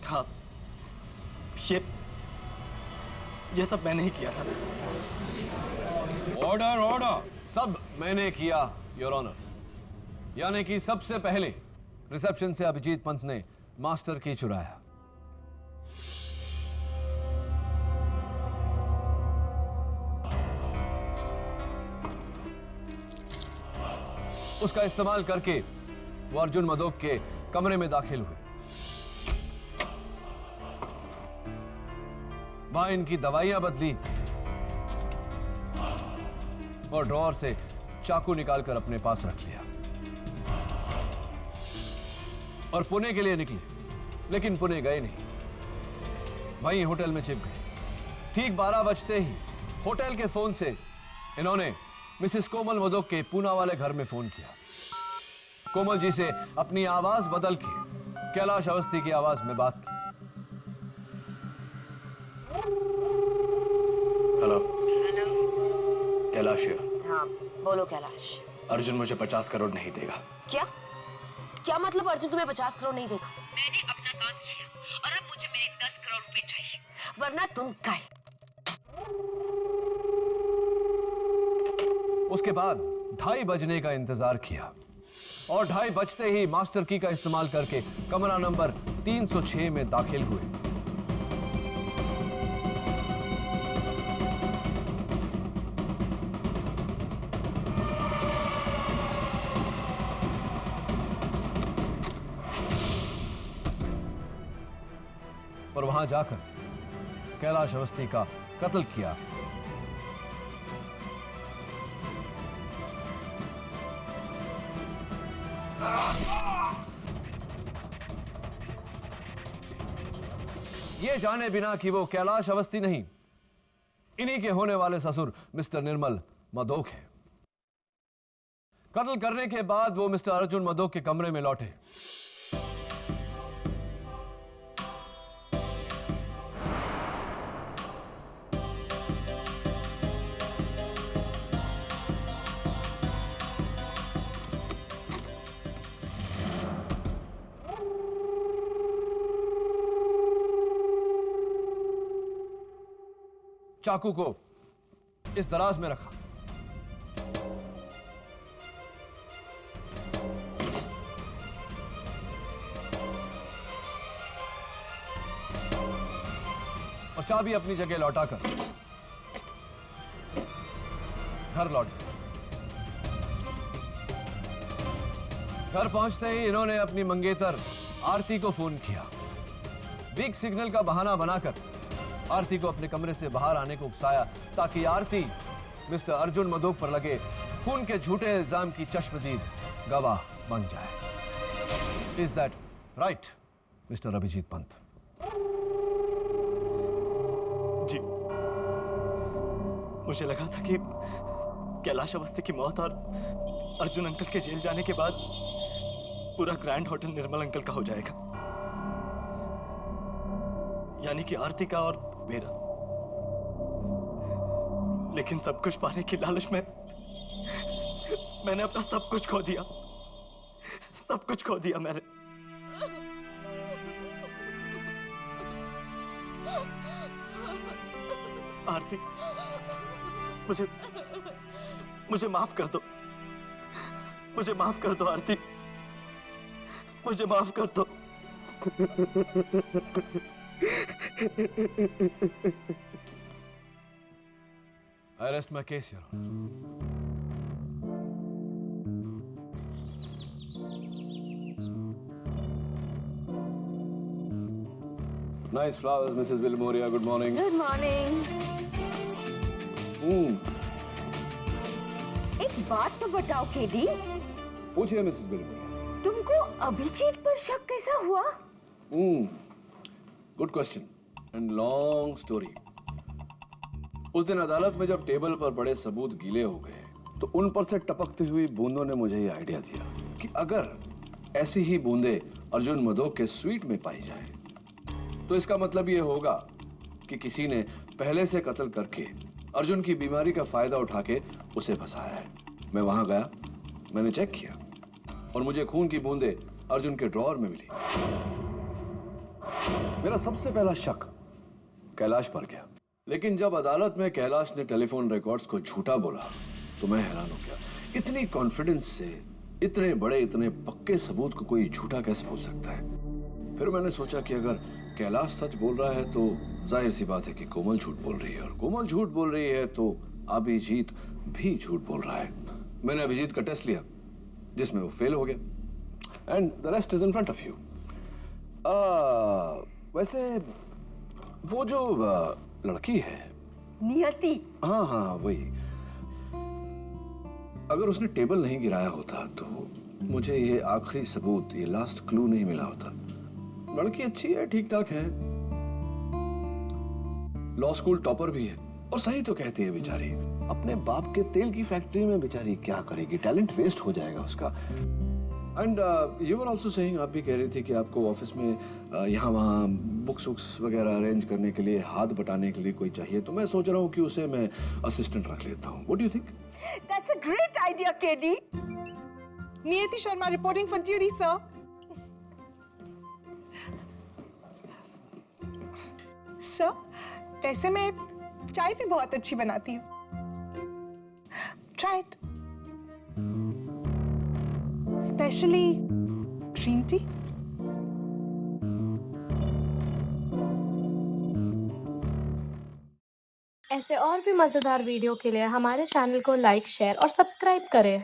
G: हाँ, ये सब मैंने ही किया था।
Q: Order, order.
B: सब मैंने किया योर ऑनर। यानी कि सबसे पहले रिसेप्शन से अभिजीत पंत ने मास्टर की चुराया, उसका इस्तेमाल करके वो अर्जुन मदोक के कमरे में दाखिल हुए। वहां इनकी दवाइयां बदली और ड्रॉअर से चाकू निकालकर अपने पास रख लिया और पुणे के लिए निकले, लेकिन पुणे गए नहीं, वहीं होटल में छिप गए। ठीक 12 बजते ही होटल के फोन से इन्होंने मिसेस कोमल मदोक के पूना वाले घर में फोन किया। कोमल जी से अपनी आवाज बदल के कैलाश अवस्थी की आवाज में बात की।
G: हेलो। कैलाश है।
N: हाँ बोलो कैलाश।
G: अर्जुन मुझे 50 करोड़ नहीं देगा।
N: क्या क्या मतलब अर्जुन तुम्हें 50 करोड़ नहीं देगा? मैंने अपना काम किया और अब मुझे मेरे 10 करोड़ रुपए चाहिए, वरना तुम गए।
B: उसके बाद 2:30 बजने का इंतजार किया और 2:30 बजते ही मास्टर की का इस्तेमाल करके कमरा नंबर 306 में दाखिल हुए। और वहां जाकर कैलाश अवस्थी का कत्ल किया। ये जाने बिना कि वो कैलाश अवस्थी नहीं, इन्हीं के होने वाले ससुर मिस्टर निर्मल मदोक है। कत्ल करने के बाद वो मिस्टर अर्जुन मदोक के कमरे में लौटे। चाकू को इस दराज में रखा, और चाबी अपनी जगह लौटाकर घर लौट गए। घर पहुंचते ही इन्होंने अपनी मंगेतर आरती को फोन किया। वीक सिग्नल का बहाना बनाकर आरती को अपने कमरे से बाहर आने को उकसाया ताकि आरती मिस्टर अर्जुन मदोक पर लगे खून के झूठे इल्जाम की चश्मदीद गवाह बन जाए। Is that right Mr Abhijit Pant?
G: जी, मुझे लगा था कि कैलाश अवस्थी की मौत और अर्जुन अंकल के जेल जाने के बाद पूरा ग्रैंड होटल निर्मल अंकल का हो जाएगा, यानी कि आरती का और मेरा। लेकिन सब कुछ पाने की लालच में मैंने अपना सब कुछ खो दिया, सब कुछ खो दिया मैंने। आरती, मुझे माफ कर दो, मुझे माफ कर दो आरती, मुझे माफ कर दो।
B: I rest my case, Your Honor. Nice flowers, Mrs. Vilmoria. Good morning.
S: Good morning. एक बात तो बताओ केडी,
B: पूछिए मिसेस बिलमोरिया।
S: तुमको अभिजीत पर शक कैसा हुआ?
B: Good question and long story. उस दिन अदालत में जब टेबल पर बड़े सबूत गीले हो गए तो उन पर से टपकती हुई बूंदों ने मुझे ये आइडिया दिया कि अगर ऐसी ही बूंदे अर्जुन मदोक के स्वीट में पाई जाए तो इसका मतलब ये होगा कि किसी ने पहले से कत्ल करके अर्जुन की बीमारी का फायदा उठा के उसे फंसाया है। मैं वहां गया, मैंने चेक किया और मुझे खून की बूंदें अर्जुन के ड्रॉअर में मिली। मेरा सबसे पहला शक कैलाश पर गया, लेकिन जब अदालत में कैलाश ने टेलीफोन रिकॉर्ड्स को झूठा बोला
T: तो मैं हैरान हो गया। इतनी कॉन्फिडेंस से इतने बड़े इतने पक्के सबूत को कोई झूठा कैसे बोल सकता है। फिर मैंने सोचा कि अगर कैलाश सच बोल रहा है तो जाहिर सी बात है कि कोमल झूठ बोल रही है, और कोमल झूठ बोल रही है तो अभिजीत भी झूठ बोल रहा है। मैंने अभिजीत का टेस्ट लिया जिसमें वो फेल हो गया, and the rest is in front of you. वैसे वो जो लड़की है
S: नियति,
T: हाँ हाँ वही, अगर उसने टेबल नहीं गिराया होता तो मुझे ये आखिरी सबूत, ये लास्ट क्लू नहीं मिला होता। लड़की अच्छी है, ठीक ठाक है, लॉ स्कूल टॉपर भी है, और सही तो कहती है बेचारी, अपने बाप के तेल की फैक्ट्री में बेचारी क्या करेगी, टैलेंट वेस्ट हो जाएगा उसका। And you are also saying, आप भी कह रही थी कि आपको ऑफिस में यहाँ वहाँ बुक्स वुक्स वगैरह अरेंज करने के लिए, हाथ बटाने के लिए कोई चाहिए, तो मैं सोच रहा हूँ कि उसे मैं असिस्टेंट रख लेता हूँ। What do you think?
S: That's a great idea, KD. Niyati Sharma reporting for duty, sir. Sir, वैसे मैं चाय भी बहुत अच्छी बनाती हूँ। Try it. Especially green tea.
J: ऐसे और भी मजेदार वीडियो के लिए हमारे चैनल को लाइक, शेयर और सब्सक्राइब करें।